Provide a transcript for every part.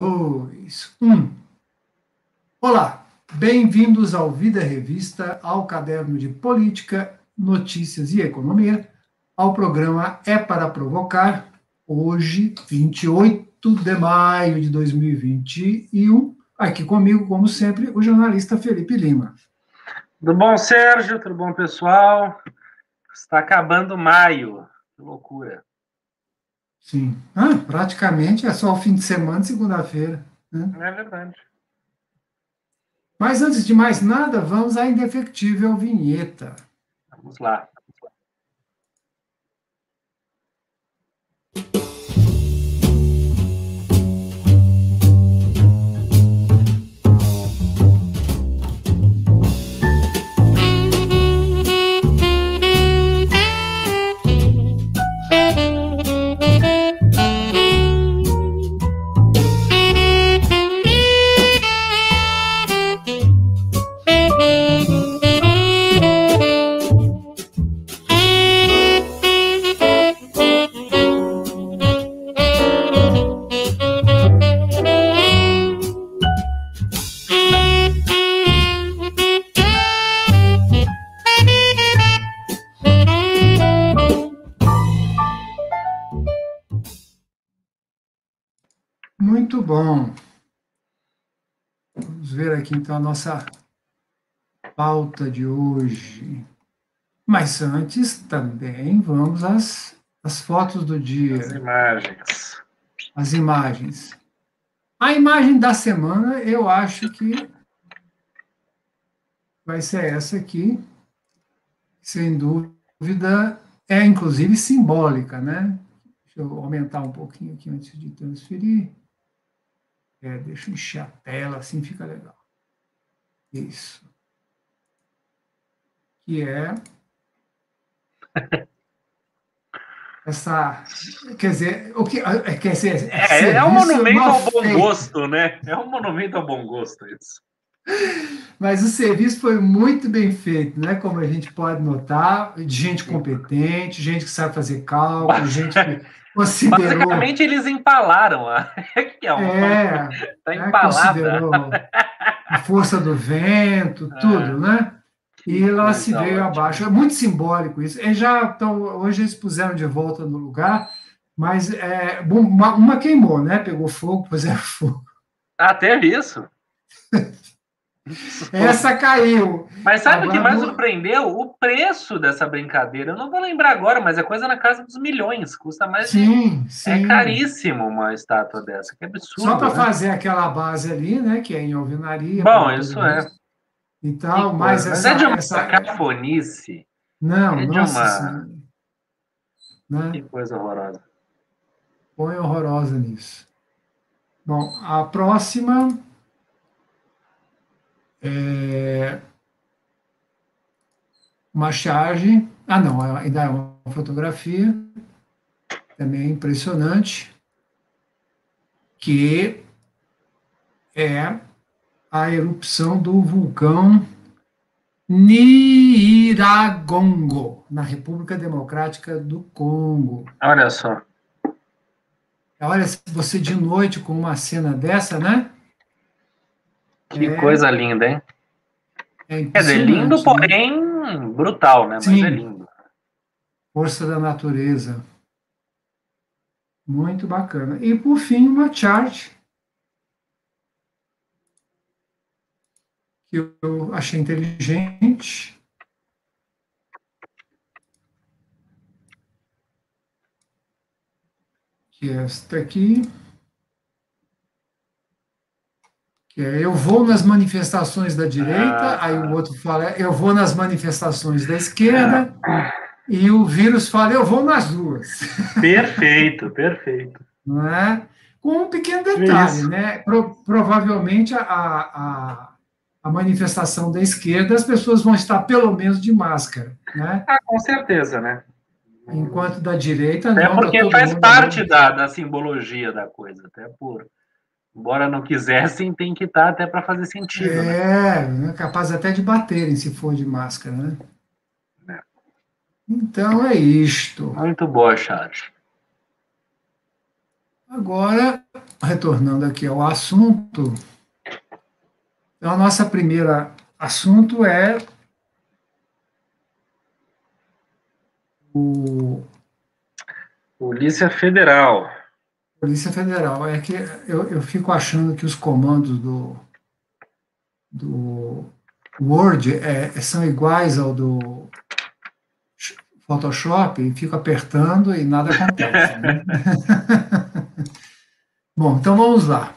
2, 1. Olá, bem-vindos ao Vida Revista, ao caderno de Política, Notícias e Economia, ao programa É para Provocar, hoje, 28 de maio de 2021. Aqui comigo, como sempre, o jornalista Felipe Lima. Tudo bom, Sérgio? Tudo bom, pessoal? Está acabando maio. Que loucura. Sim. Praticamente é só o fim de semana, segunda-feira. Né? É verdade. Mas antes de mais nada, vamos à indefectível vinheta. Vamos lá. Muito bom. Vamos ver aqui, então, a nossa pauta de hoje. Mas antes, também, vamos às fotos do dia. As imagens. As imagens. A imagem da semana, eu acho que vai ser essa aqui. Sem dúvida, é inclusive simbólica, né? Deixa eu aumentar um pouquinho aqui antes de transferir. Deixa eu encher a tela, assim fica legal. Isso. Que é essa, quer dizer, o que quer dizer, é um monumento ao bom gosto, né? É um monumento ao bom gosto isso. Mas o serviço foi muito bem feito, né? Como a gente pode notar, de gente competente, gente que sabe fazer cálculo, gente que considerou. Basicamente, eles empalaram lá. Tá empalada. Considerou a força do vento, tudo, né? E ela se veio abaixo. É muito simbólico isso. Hoje eles puseram de volta no lugar, mas uma queimou, né? Pegou fogo, puseram fogo. Teve isso? Essa caiu. Mas sabe o que mais surpreendeu? O preço dessa brincadeira. Eu não vou lembrar agora, mas é coisa na casa dos milhões. Custa mais sim. É caríssimo uma estátua dessa. Que absurdo. Só para fazer aquela base ali, né? Que é em alvenaria. Bom, isso é. E tal, mas é de uma cafonice. Não, nossa Senhora. Né? Que coisa horrorosa. Põe horrorosa nisso. Bom, a próxima é uma charge. Não, ainda é uma fotografia. Também impressionante. Que é a erupção do vulcão Nyiragongo, na República Democrática do Congo. Olha só. Olha, você de noite com uma cena dessa, né? Que coisa linda, hein? Quer dizer, lindo, né? Porém brutal, né? Sim. Mas é lindo. Força da natureza. Muito bacana. E, por fim, uma chart que eu achei inteligente. Que é esta aqui. Que é, eu vou nas manifestações da direita, aí o outro fala, eu vou nas manifestações da esquerda, e o vírus fala, eu vou nas duas. Perfeito, perfeito. Não é? Com um pequeno detalhe, né? Provavelmente a manifestação da esquerda, as pessoas vão estar pelo menos de máscara, né? Com certeza, né? Enquanto da direita não. Porque faz parte da simbologia da coisa, até por... Embora não quisessem, tem que estar até para fazer sentido, né? Capaz até de baterem se for de máscara, né? Então é isto. Muito boa, Charles. Agora retornando aqui ao assunto, então, a nossa primeira assunto é o Polícia Federal. Polícia Federal. É que eu fico achando que os comandos do Word são iguais ao do Photoshop e fico apertando e nada acontece, né? Bom, então vamos lá.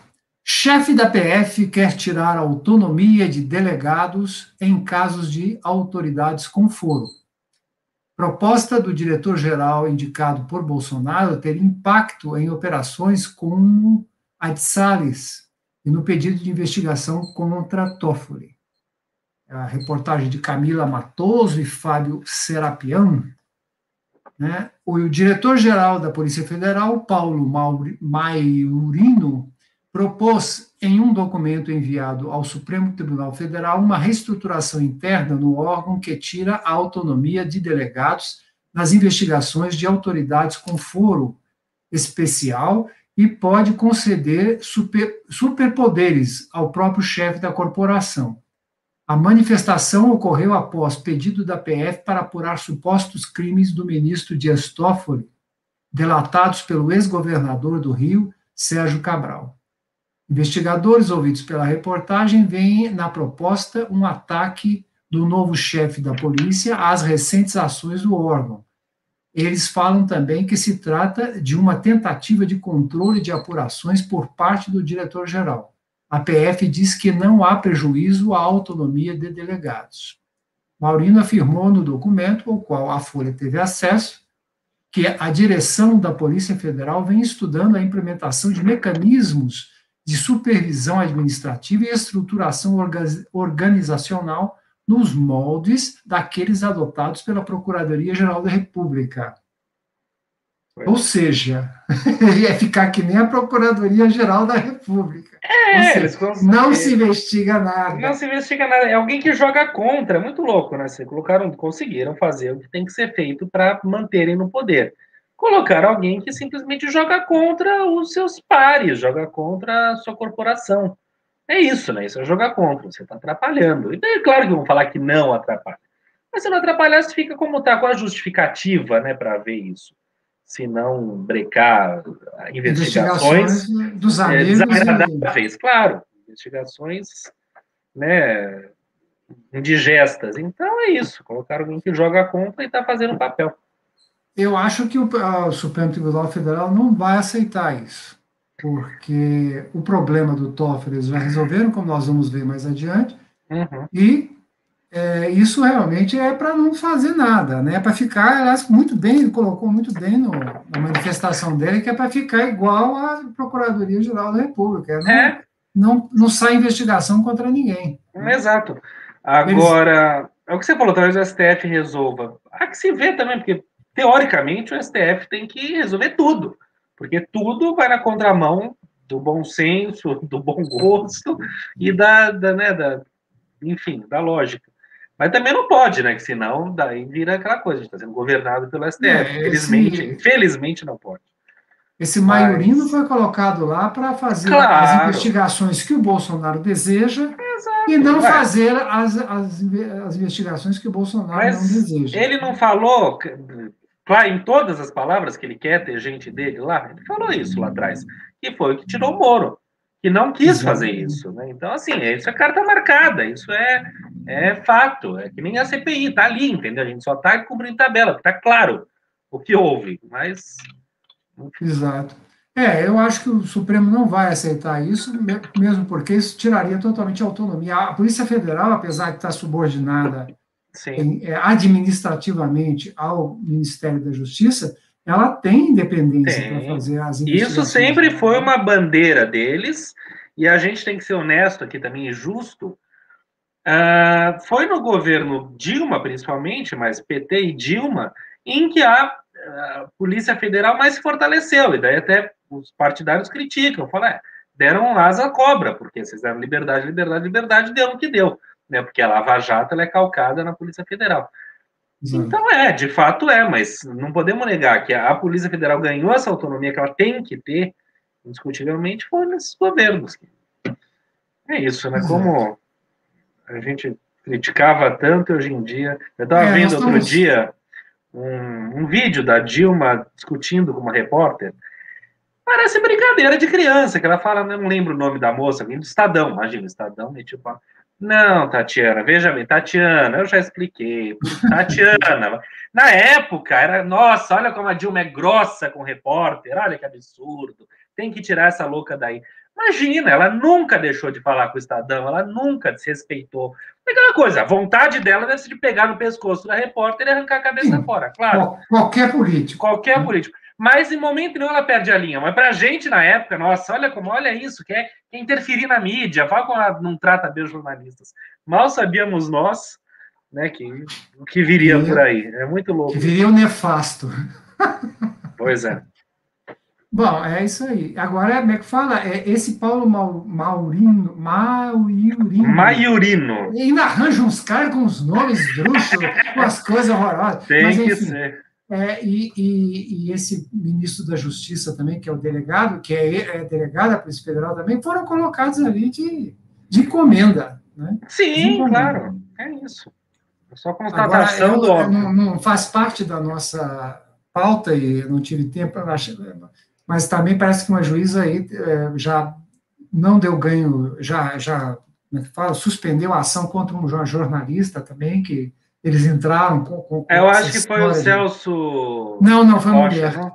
Chefe da PF quer tirar a autonomia de delegados em casos de autoridades com foro. Proposta do diretor-geral indicado por Bolsonaro ter impacto em operações como a de Salles e no pedido de investigação contra Toffoli. A reportagem de Camila Matoso e Fábio Serapião, né? O diretor-geral da Polícia Federal, Paulo Maiorino, propôs em um documento enviado ao Supremo Tribunal Federal uma reestruturação interna no órgão que tira a autonomia de delegados nas investigações de autoridades com foro especial e pode conceder superpoderes ao próprio chefe da corporação. A manifestação ocorreu após pedido da PF para apurar supostos crimes do ministro Dias Toffoli, delatados pelo ex-governador do Rio, Sérgio Cabral. Investigadores ouvidos pela reportagem veem na proposta um ataque do novo chefe da polícia às recentes ações do órgão. Eles falam também que se trata de uma tentativa de controle de apurações por parte do diretor-geral. A PF diz que não há prejuízo à autonomia de delegados. Maurino afirmou no documento, ao qual a Folha teve acesso, que a direção da Polícia Federal vem estudando a implementação de mecanismos de supervisão administrativa e estruturação organizacional nos moldes daqueles adotados pela Procuradoria-Geral da República. Ou seja, ia ficar que nem a Procuradoria-Geral da República. Não se investiga nada. Não se investiga nada. É alguém que joga contra. É muito louco, né? Conseguiram fazer o que tem que ser feito para manterem no poder. Colocaram alguém que simplesmente joga contra os seus pares, joga contra a sua corporação. É isso, né? Isso é jogar contra. Você está atrapalhando. E é claro que vão falar que não atrapalha. Mas se não atrapalhar, você fica como está, com a justificativa, né, para ver isso. Se não brecar investigações dos amigos desagradáveis, claro, investigações, né, indigestas. Então é isso, colocar alguém que joga contra e está fazendo o papel. Eu acho que o Supremo Tribunal Federal não vai aceitar isso, porque o problema do Toffoli eles já resolveram, como nós vamos ver mais adiante, e isso realmente é para não fazer nada, né? É para ficar, aliás, muito bem, ele colocou muito bem na manifestação dele, que é para ficar igual à Procuradoria-Geral da República. Não sai investigação contra ninguém. Exato. Agora, é o que você falou, talvez o STF resolva. Há que se ver também, porque, teoricamente, o STF tem que resolver tudo, porque tudo vai na contramão do bom senso, do bom gosto e enfim, da lógica. Mas também não pode, né? Que senão daí vira aquela coisa, a gente está sendo governado pelo STF. Felizmente não pode. Esse Maiorino foi colocado lá para fazer as investigações que o Bolsonaro deseja e não fazer as investigações que o Bolsonaro não deseja. Ele não falou, claro, em todas as palavras que ele quer ter gente dele lá, ele falou isso lá atrás, que foi o que tirou o Moro, que não quis fazer isso, né? Então, assim, isso é carta marcada, isso é fato, é que nem a CPI, tá ali, entendeu? A gente só tá cobrindo tabela, tá claro o que houve, mas... Exato. Eu acho que o Supremo não vai aceitar isso, mesmo porque isso tiraria totalmente a autonomia. A Polícia Federal, apesar de estar subordinada administrativamente ao Ministério da Justiça, ela tem independência para fazer as investigações. Isso sempre foi uma bandeira deles, e a gente tem que ser honesto aqui também e justo. Foi no governo Dilma, principalmente, mas PT e Dilma, em que a Polícia Federal mais se fortaleceu, e daí até os partidários criticam, falam, deram asa à cobra, porque vocês deram liberdade, deu no que deu, né? Porque a Lava Jato ela é calcada na Polícia Federal. Então de fato mas não podemos negar que a Polícia Federal ganhou essa autonomia que ela tem que ter, indiscutivelmente, foi nesses governos. É isso, né? Como a gente criticava tanto hoje em dia. Eu estava vendo outro dia um vídeo da Dilma discutindo com uma repórter. Parece brincadeira de criança, que ela fala, não lembro o nome da moça, vem do Estadão, imagina, Estadão, e tipo, não, Tatiana, veja bem, Tatiana, eu já expliquei, Tatiana, na época, era, nossa, olha como a Dilma é grossa com o repórter, olha que absurdo, tem que tirar essa louca daí. Imagina, ela nunca deixou de falar com o Estadão, ela nunca desrespeitou. Aquela coisa, a vontade dela deve ser de pegar no pescoço da repórter e arrancar a cabeça fora, claro. Qualquer político. Qualquer político. Mas em momento nenhum ela perde a linha. Mas pra gente na época, nossa, olha isso, quer interferir na mídia, fala como ela não trata bem os jornalistas. Mal sabíamos nós, né, o que viria por aí. É muito louco. Que viria o nefasto. Pois é. Bom, é isso aí. Agora, como é que fala? Esse Paulo Maiorino. Maiorino. Ainda arranja uns caras com uns nomes esdrúxulos, umas coisas horrorosas. Tem mas, enfim, que ser. E esse ministro da Justiça também, que é o delegado, que é delegado da Polícia Federal também, foram colocados ali de encomenda. Né? Sim, claro. É isso. É só constatação do óbvio. Não faz parte da nossa pauta e não tive tempo, mas também parece que uma juíza aí já não deu ganho, como é que fala, suspendeu a ação contra um jornalista também, que eles entraram com eu acho que foi o Celso. Não, foi uma mulher. Não?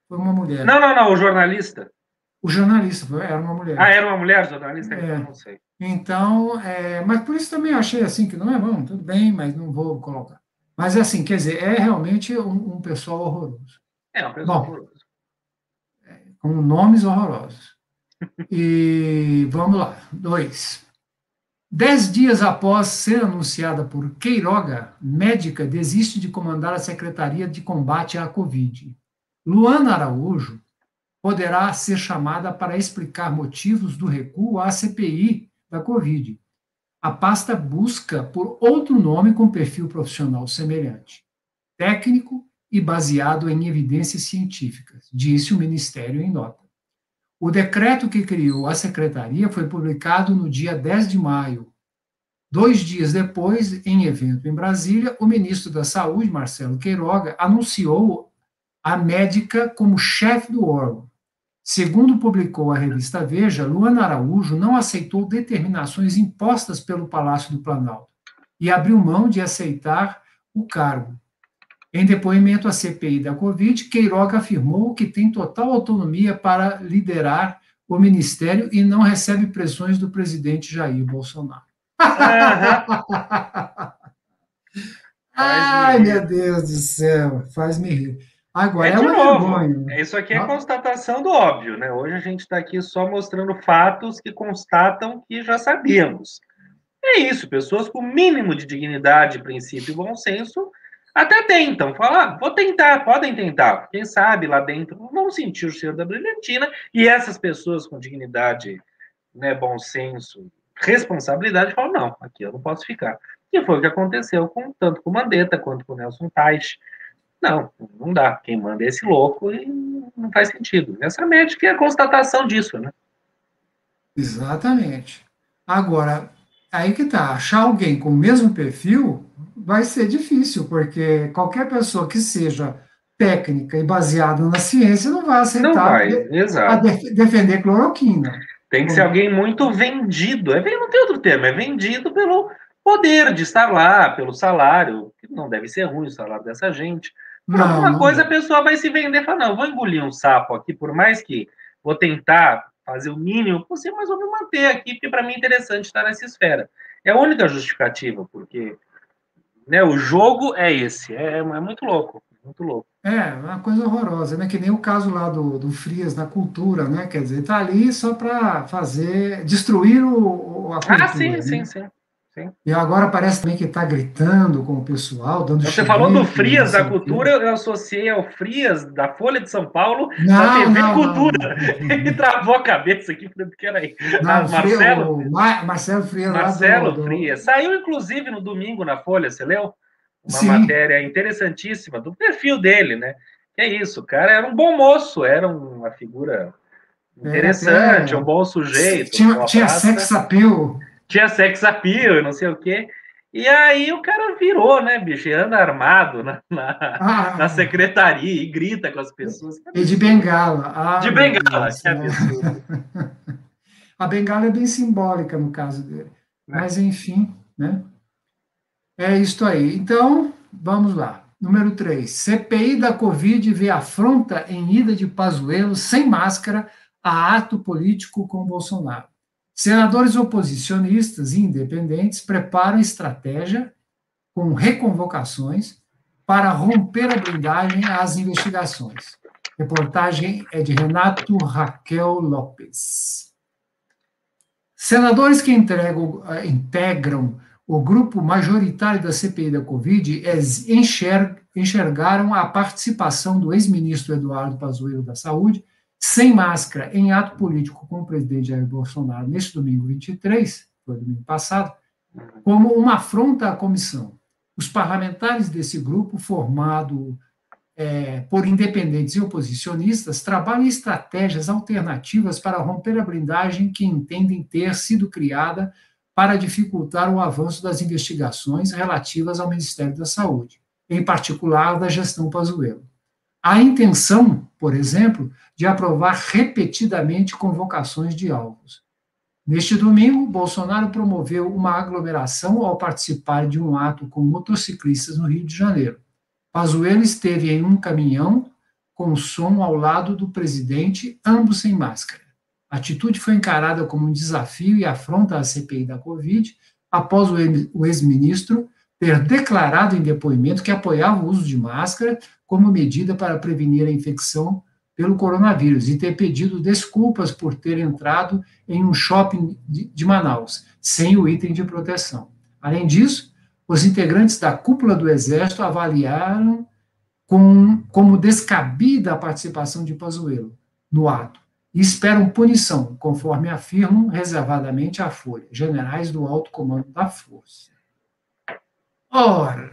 Foi uma mulher. Não, o jornalista. O jornalista era uma mulher. Ah, era uma mulher jornalista? Então, não sei. Então, mas por isso também eu achei assim que não é bom, tudo bem, mas não vou colocar. Mas assim, quer dizer, é realmente um pessoal horroroso. É um pessoal horroroso. Com nomes horrorosos. E vamos lá. 2. 10 dias após ser anunciada por Queiroga, médica desiste de comandar a Secretaria de Combate à Covid. Luana Araújo poderá ser chamada para explicar motivos do recuo à CPI da Covid. A pasta busca por outro nome com perfil profissional semelhante, técnico e baseado em evidências científicas, disse o Ministério em nota. O decreto que criou a secretaria foi publicado no dia 10 de maio. 2 dias depois, em evento em Brasília, o ministro da Saúde, Marcelo Queiroga, anunciou a médica como chefe do órgão. Segundo publicou a revista Veja, Luana Araújo não aceitou determinações impostas pelo Palácio do Planalto e abriu mão de aceitar o cargo. Em depoimento à CPI da Covid, Queiroga afirmou que tem total autonomia para liderar o ministério e não recebe pressões do presidente Jair Bolsonaro. Ai, meu Deus do céu, faz-me rir. Agora é uma vergonha. Isso aqui é constatação do óbvio, né? Hoje a gente está aqui só mostrando fatos que constatam que já sabíamos. É isso, pessoas com o mínimo de dignidade, princípio e bom senso até tentam falar, vou tentar, podem tentar. Quem sabe lá dentro vão sentir o cheiro da brilhantina e essas pessoas com dignidade, né, bom senso, responsabilidade falam, não, aqui eu não posso ficar. E foi o que aconteceu tanto com o Mandetta quanto com o Nelson Teich. Não dá. Quem manda é esse louco e não faz sentido. Essa médica é a constatação disso, né? Exatamente. Agora, aí que tá, achar alguém com o mesmo perfil vai ser difícil, porque qualquer pessoa que seja técnica e baseada na ciência não vai aceitar defender cloroquina. Tem que ser alguém muito vendido. Não tem outro termo, é vendido pelo poder de estar lá, pelo salário, que não deve ser ruim o salário dessa gente. Por alguma coisa a pessoa vai se vender e falar, não, vou engolir um sapo aqui, por mais que vou tentar fazer o mínimo possível, mas vou me manter aqui, porque para mim é interessante estar nessa esfera. É a única justificativa, porque, né, o jogo é esse. É muito louco, muito louco. É, uma coisa horrorosa, né? Que nem o caso lá do Frias na cultura, né? Quer dizer, tá ali só para destruir a cultura. Sim. E agora parece também que está gritando com o pessoal, dando Você falou do Frias da cultura, eu associei ao Frias da Folha de São Paulo, da TV Cultura. Ele travou a cabeça aqui, porque era aí. Marcelo Frias. Marcelo Frias. Saiu, inclusive, no domingo na Folha, você leu? Uma matéria interessantíssima do perfil dele, né? Que é isso, o cara era um bom moço, era uma figura, Interessante, um bom sujeito. Tinha sex appeal. Tinha sex appeal, não sei o quê. E aí o cara virou, né, bicho? E anda armado na secretaria e grita com as pessoas. E de bengala. De bengala, que absurdo. A bengala é bem simbólica no caso dele. Mas, enfim, né? É isso aí. Então, vamos lá. Número 3. CPI da Covid vê afronta em ida de Pazuello sem máscara a ato político com Bolsonaro. Senadores oposicionistas e independentes preparam estratégia com reconvocações para romper a blindagem às investigações. Reportagem é de Renato Raquel Lopes. Senadores que integram o grupo majoritário da CPI da Covid enxergaram a participação do ex-ministro Eduardo Pazuello da Saúde sem máscara em ato político com o presidente Jair Bolsonaro neste domingo 23, foi domingo passado, como uma afronta à comissão. Os parlamentares desse grupo, formado por independentes e oposicionistas, trabalham em estratégias alternativas para romper a blindagem que entendem ter sido criada para dificultar o avanço das investigações relativas ao Ministério da Saúde, em particular da gestão Pazuello. A intenção, por exemplo, de aprovar repetidamente convocações de alvos. Neste domingo, Bolsonaro promoveu uma aglomeração ao participar de um ato com motociclistas no Rio de Janeiro. Pazuello esteve em um caminhão com som ao lado do presidente, ambos sem máscara. A atitude foi encarada como um desafio e afronta à CPI da Covid, após o ex-ministro ter declarado em depoimento que apoiava o uso de máscara como medida para prevenir a infecção pelo coronavírus e ter pedido desculpas por ter entrado em um shopping de Manaus, sem o item de proteção. Além disso, os integrantes da cúpula do Exército avaliaram como descabida a participação de Pazuello no ato e esperam punição, conforme afirmam reservadamente à Folha, generais do alto comando da força. Ora,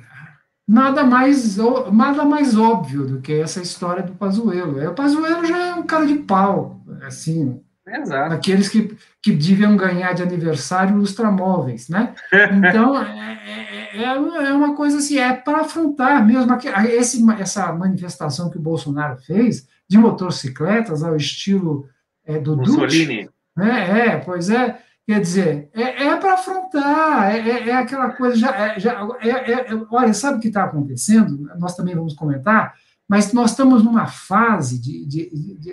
nada mais óbvio do que essa história do Pazuello. O Pazuello já é um cara de pau, assim, exato. Aqueles que deviam ganhar de aniversário lustramóveis, né? Então, é uma coisa assim, é para afrontar mesmo essa manifestação que o Bolsonaro fez de motocicletas ao estilo do Mussolini. Duce, né? Pois é, quer dizer, é para afrontar, aquela coisa, olha, sabe o que está acontecendo? Nós também vamos comentar, mas nós estamos numa fase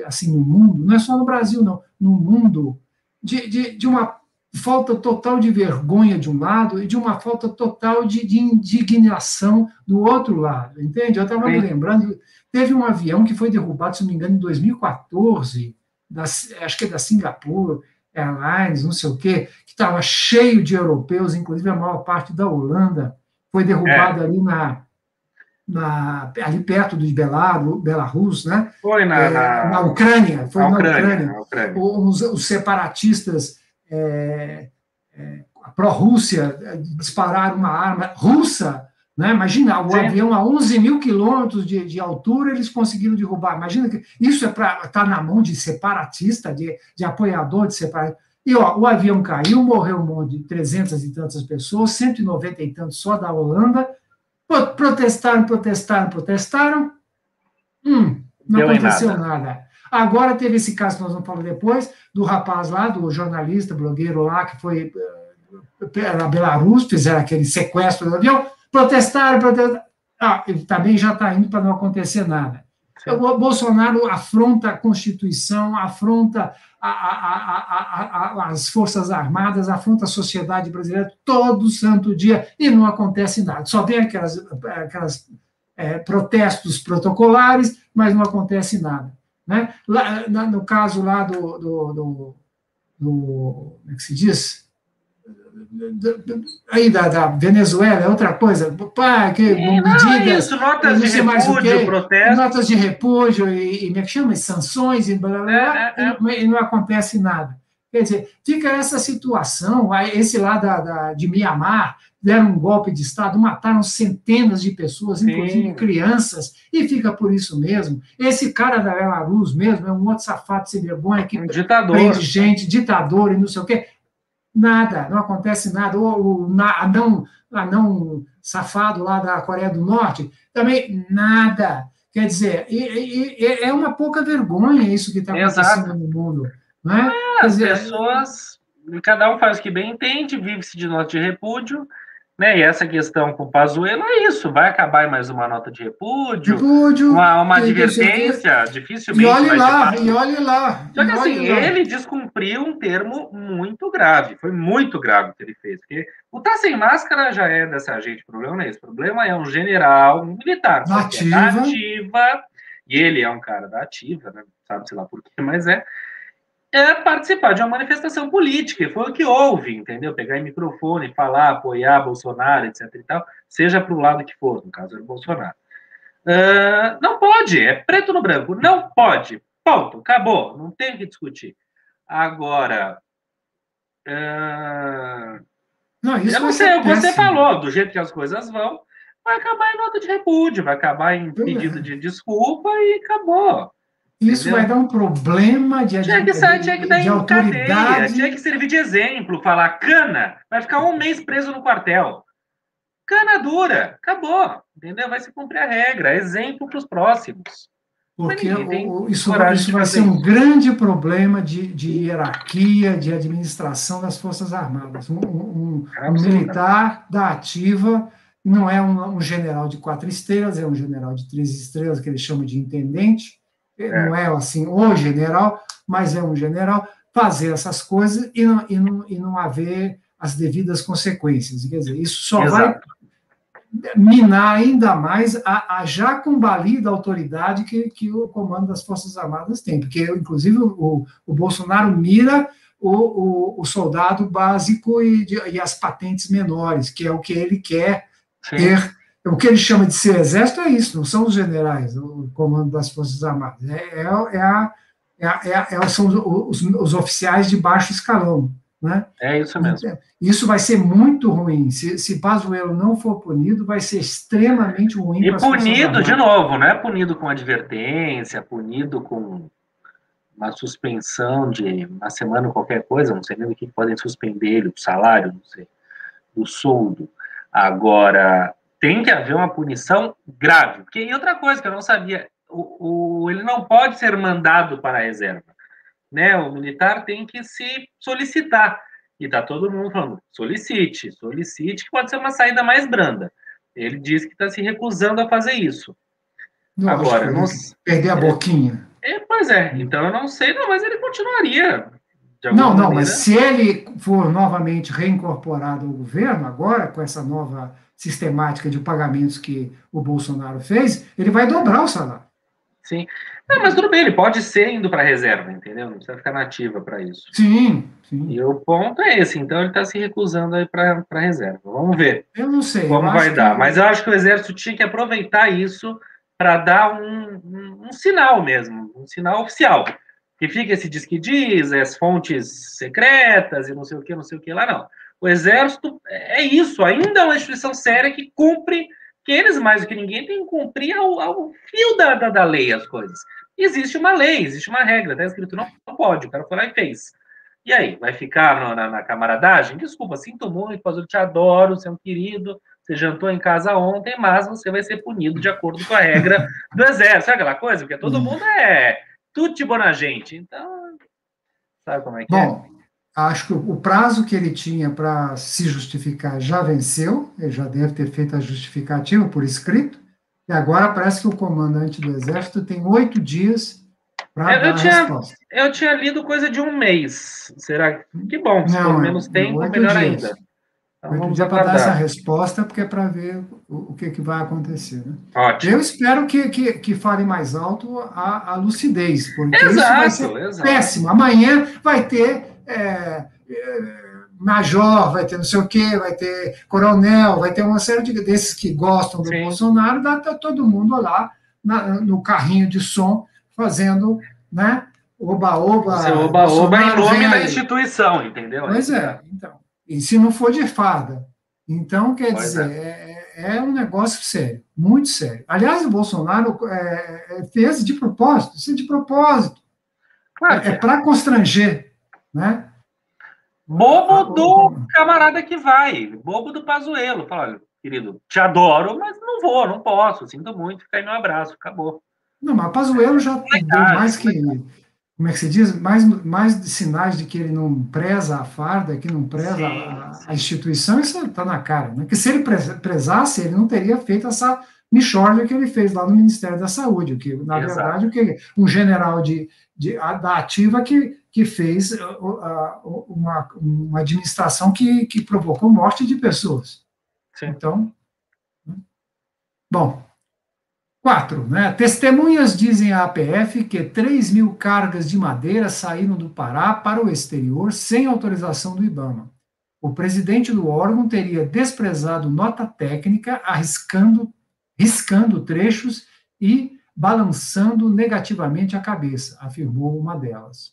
assim, no mundo, não é só no Brasil, não, no mundo, de uma falta total de vergonha de um lado e de uma falta total de indignação do outro lado, entende? Eu estava me lembrando, teve um avião que foi derrubado, se não me engano, em 2014, acho que é da Singapore Airlines, não sei o quê, que estava cheio de europeus, inclusive a maior parte da Holanda, foi derrubado ali ali perto de Belarus, né? Foi na Ucrânia. Foi na Ucrânia. Os separatistas pró-Rússia dispararam uma arma russa, né? Imagina, o avião a 11 mil quilômetros de altura, eles conseguiram derrubar. Imagina que isso tá na mão de separatista, de apoiador de separatista. E o avião caiu, morreu um monte de 300 e tantas pessoas, 190 e tantos só da Holanda. Protestaram. Não aconteceu nada. Agora teve esse caso que nós vamos falar depois, do rapaz lá, do jornalista, blogueiro lá, que foi na Belarus, fizeram aquele sequestro do avião, protestaram. Ele também já está indo para não acontecer nada. O Bolsonaro afronta a Constituição, afronta as Forças Armadas, afronta a sociedade brasileira todo santo dia e não acontece nada. Só tem aquelas protestos protocolares, mas não acontece nada. Né? Lá, no caso lá como é que se diz? Aí da Venezuela, é outra coisa. Medidas, notas de repúdio, protesto. Notas de repúdio e como é que chama? Sanções e blá, blá, blá, e não acontece nada. Quer dizer, fica essa situação, esse lá de Mianmar, deram um golpe de Estado, mataram centenas de pessoas, inclusive Sim. crianças, e fica por isso mesmo. Esse cara da Belarus mesmo é um outro safado sem vergonha que Um ditador. prende gente, ditador e não sei o quê. Nada, não acontece nada. O anão safado lá da Coreia do Norte, também nada. Quer dizer, é uma pouca vergonha isso que está acontecendo no mundo. Não é? Quer As dizer, pessoas, cada um faz o que bem entende, vive-se de nota de repúdio, né? E essa questão com o Pazuello é isso, vai acabar em mais uma nota de repúdio, uma advertência, dificilmente vai ser. E olhe lá. Só que assim, ele descumpriu um termo muito grave, foi muito grave o que ele fez, porque o tá sem máscara já é dessa gente, o problema não é esse, o problema é um general, um militar, da ativa, e ele é um cara da ativa, né? Sabe-se lá por quê, mas é participar de uma manifestação política, e foi o que houve, entendeu? Pegar em microfone, falar, apoiar Bolsonaro, etc e tal, seja para o lado que for, no caso era o Bolsonaro. Não pode, é preto no branco, não pode, ponto, acabou, não tem o que discutir. Agora, não, isso eu não sei, o que você falou, do jeito que as coisas vão, vai acabar em nota de repúdio, vai acabar em pedido de desculpa e acabou. Isso vai dar um problema de autoridade. Tinha que servir de exemplo, falar cana, vai ficar um mês preso no quartel. Cana dura, acabou, entendeu? Vai se cumprir a regra, exemplo para os próximos. Porque isso vai ser um grande problema de hierarquia, de administração das Forças Armadas. Um militar da ativa não é um general de 4 estrelas, é um general de 3 estrelas, que eles chamam de intendente. Não é assim o general, mas é um general, fazer essas coisas e não haver as devidas consequências. Quer dizer, isso só vai minar ainda mais a já combalida autoridade que o comando das Forças Armadas tem, porque, inclusive, o Bolsonaro mira o soldado básico e as patentes menores, que é o que ele quer ter. O que ele chama de ser exército é isso, não são os generais, o comando das Forças Armadas. São os oficiais de baixo escalão. Né? É isso mesmo. Isso vai ser muito ruim. Se Pazuello não for punido, vai ser extremamente ruim. E punido, de novo, não é punido com advertência, punido com uma suspensão de uma semana ou qualquer coisa, não sei nem o que podem suspender ele, o salário, não sei, o soldo. Agora, tem que haver uma punição grave. Porque, e outra coisa que eu não sabia, ele não pode ser mandado para a reserva. Né? O militar tem que se solicitar. E está todo mundo falando, solicite, que pode ser uma saída mais branda. Ele diz que está se recusando a fazer isso. Agora, não perder a boquinha. Pois é, então eu não sei, não, mas ele continuaria. Não, mas se ele for novamente reincorporado ao governo, agora, com essa nova sistemática de pagamentos que o Bolsonaro fez, ele vai dobrar o salário. Sim. Não, mas tudo bem, ele pode ser indo para a reserva, entendeu? Não precisa ficar nativa para isso. Sim. E o ponto é esse, então ele está se recusando aí para a reserva. Vamos ver. Eu não sei. Como vai dar. Mas eu acho que o Exército tinha que aproveitar isso para dar um sinal mesmo, um sinal oficial. Que fica esse diz que diz, as fontes secretas e não sei o que lá, não. O Exército é isso, ainda é uma instituição séria que cumpre, que eles, mais do que ninguém, têm que cumprir ao fio da lei as coisas. Existe uma lei, existe uma regra, está escrito não pode, o cara foi lá e fez. E aí, vai ficar na camaradagem? Desculpa, sinto muito, mas eu te adoro, você é um querido, você jantou em casa ontem, mas você vai ser punido de acordo com a regra do Exército. Sabe aquela coisa? Porque todo mundo é tutti bona gente. Então, sabe como é que Bom, acho que o prazo que ele tinha para se justificar já venceu, ele já deve ter feito a justificativa por escrito, e agora parece que o comandante do Exército tem 8 dias para dar a resposta. Eu tinha lido coisa de 1 mês. Será que bom? Se for menos tempo, melhor ainda. Então, vamos para dar essa resposta, porque é para ver o que vai acontecer. Né? Ótimo. Eu espero que fale mais alto a lucidez, porque isso vai ser péssimo. Amanhã vai ter major, vai ter não sei o quê, vai ter coronel, vai ter uma série desses que gostam do Bolsonaro, tá todo mundo lá no carrinho de som fazendo, né, oba-oba, Você oba-oba em Bolsonaro nome vem da aí. instituição, entendeu? Pois é, então. E se não for de farda? Então, quer Pois dizer, é. é um negócio sério, muito sério. Aliás, o Bolsonaro fez de propósito, isso é de propósito. Claro que É é. para constranger, né? Bobo do camarada que vai, bobo do Pazuello. Fala, olha, querido, te adoro, mas não vou, não posso, sinto muito, fica aí meu abraço, acabou. Não, mas o Pazuello já deu mais que, Molecagem. como é que se diz, mais sinais de que ele não preza a farda, que não preza Sim, a sim, instituição, isso está na cara, né? Que se ele prezasse, ele não teria feito essa mixórdia que ele fez lá no Ministério da Saúde, que, na exato. verdade, um general da ativa que fez uma administração que provocou morte de pessoas. Sim. Então, bom, 4, né? Testemunhas dizem à APF que 3.000 cargas de madeira saíram do Pará para o exterior sem autorização do IBAMA. O presidente do órgão teria desprezado nota técnica, riscando trechos e balançando negativamente a cabeça, afirmou uma delas.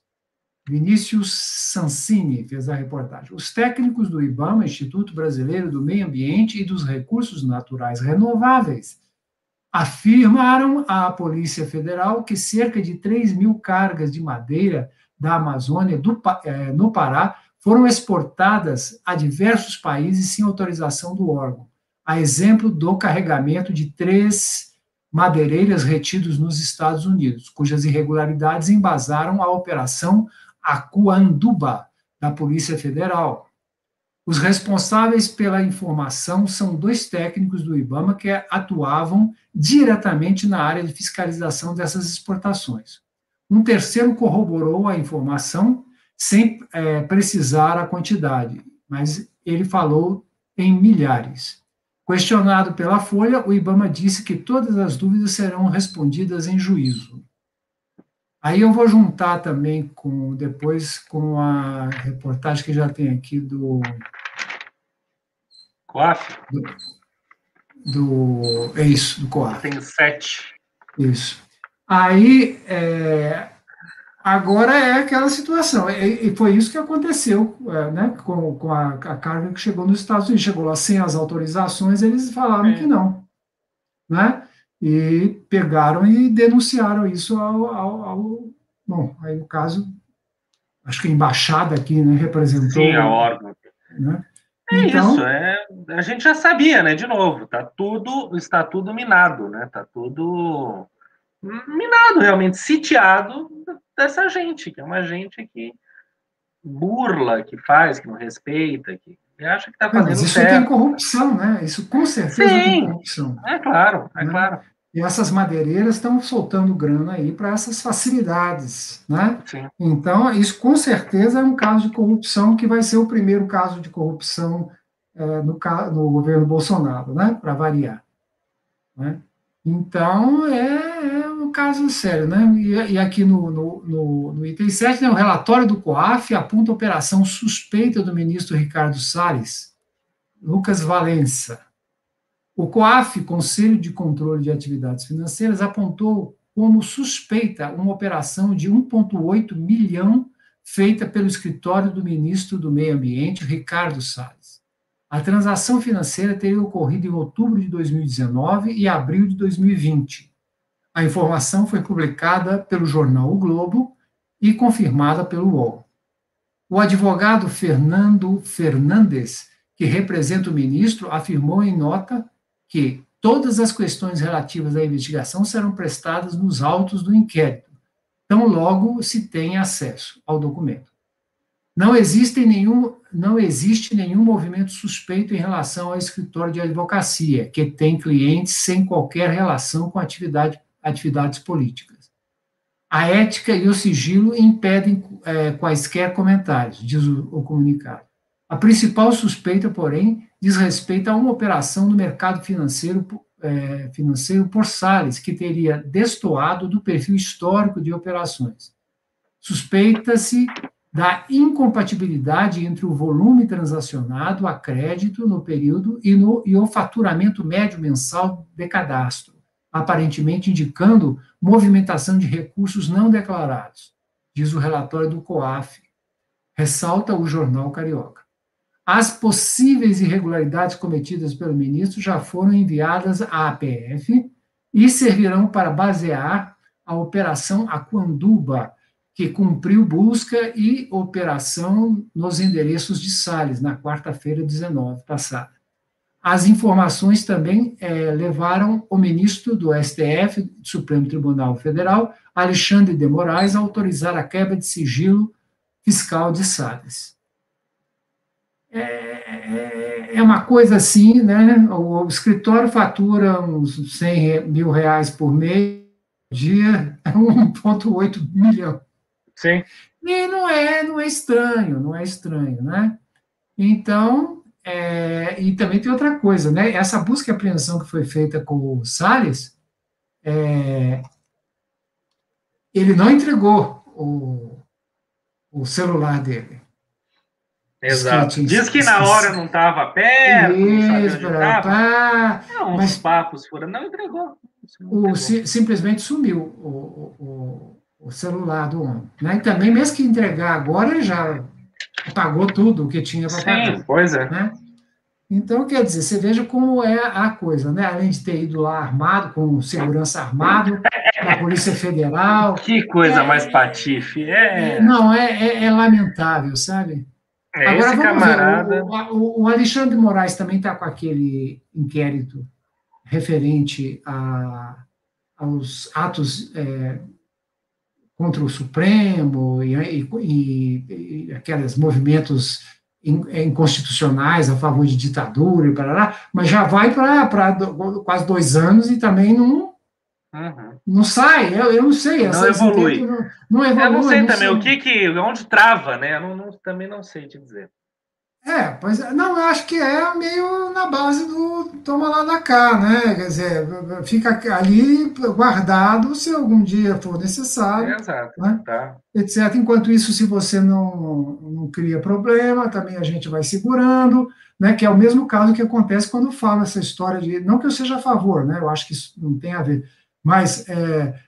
Vinícius Sansini fez a reportagem. Os técnicos do IBAMA, Instituto Brasileiro do Meio Ambiente e dos Recursos Naturais Renováveis, afirmaram à Polícia Federal que cerca de 3.000 cargas de madeira da Amazônia no Pará foram exportadas a diversos países sem autorização do órgão, a exemplo do carregamento de 3 madeireiras retidos nos Estados Unidos, cujas irregularidades embasaram a Operação Acuanduba, da Polícia Federal. Os responsáveis pela informação são 2 técnicos do IBAMA que atuavam diretamente na área de fiscalização dessas exportações. Um terceiro corroborou a informação sem precisar a quantidade, mas ele falou em milhares. Questionado pela Folha, o IBAMA disse que todas as dúvidas serão respondidas em juízo. Aí eu vou juntar também depois com a reportagem que já tem aqui do COAF? É isso, do COAF. Tem 7. Isso. Aí, agora é aquela situação, e foi isso que aconteceu, né, com a carga que chegou nos Estados Unidos. Chegou lá sem as autorizações, eles falaram que não, né? E pegaram e denunciaram isso bom, aí no caso, acho que a embaixada aqui, né, representou. Sim, a órgão. Né? Isso, Então, a gente já sabia, né? De novo, está tudo minado, né? Está tudo minado, realmente, sitiado dessa gente, que é uma gente que burla, que faz, que não respeita, que acha que está mas fazendo isso tem certo. corrupção, né? Isso com certeza tem Sim, corrupção. é claro, é Né? claro. E essas madeireiras estão soltando grana aí para essas facilidades, né? Sim. Então, isso com certeza é um caso de corrupção que vai ser o primeiro caso de corrupção no governo Bolsonaro, né? Para variar. Né? Então, é um caso sério, né? E aqui no item 7, né, o relatório do COAF aponta a operação suspeita do ministro Ricardo Salles, Lucas Valença. O COAF, Conselho de Controle de Atividades Financeiras, apontou como suspeita uma operação de 1,8 milhão feita pelo escritório do ministro do Meio Ambiente, Ricardo Salles. A transação financeira teria ocorrido em outubro de 2019 e abril de 2020. A informação foi publicada pelo jornal O Globo e confirmada pelo UOL. O advogado Fernando Fernandes, que representa o ministro, afirmou em nota que todas as questões relativas à investigação serão prestadas nos autos do inquérito, tão logo se tenha acesso ao documento. Não existe nenhum movimento suspeito em relação ao escritório de advocacia, que tem clientes sem qualquer relação com atividades políticas. A ética e o sigilo impedem quaisquer comentários, diz o comunicado. A principal suspeita, porém, diz respeito a uma operação no mercado financeiro por Salles, que teria destoado do perfil histórico de operações. Suspeita-se da incompatibilidade entre o volume transacionado a crédito no período e o faturamento médio mensal de cadastro, aparentemente indicando movimentação de recursos não declarados, diz o relatório do COAF, ressalta o jornal Carioca. As possíveis irregularidades cometidas pelo ministro já foram enviadas à APF e servirão para basear a Operação Aquanduba, que cumpriu busca e operação nos endereços de Salles, na quarta-feira, 19, passada. As informações também levaram o ministro do STF, Supremo Tribunal Federal, Alexandre de Moraes, a autorizar a quebra de sigilo fiscal de Salles. É uma coisa assim, né? O escritório fatura uns 100 mil reais por mês, dia, 1,8 milhão. Sim. E não é estranho, né? Então, e também tem outra coisa, né? Essa busca e apreensão que foi feita com o Salles, ele não entregou o celular dele. Exato. Diz que na hora não estava perto, não sabia onde estava. Uns papos foram, não entregou. Simplesmente sumiu o celular do homem. Né? E também, mesmo que entregar agora, ele já pagou tudo o que tinha para pagar. Sim, pois é. Né? Então, quer dizer, você veja como é a coisa, né? Além de ter ido lá armado, com segurança armado, da Polícia Federal. Que coisa mais patife. Não, é lamentável, sabe? Agora, vamos camarada... ver, o Alexandre de Moraes também está com aquele inquérito referente aos atos contra o Supremo e aqueles movimentos inconstitucionais a favor de ditadura e parará, mas já vai para quase 2 anos e também não sai. Eu não sei. Não evolui. Não evolui. Eu não sei também onde trava, né? Também não sei te dizer. Eu acho que é meio na base do toma lá da cá, né? Quer dizer, fica ali guardado se algum dia for necessário. Exato. Né? Tá. Etc. Enquanto isso, se você não cria problema, também a gente vai segurando, né? Que é o mesmo caso que acontece quando fala essa história de. Não que eu seja a favor, né? Eu acho que isso não tem a ver, mas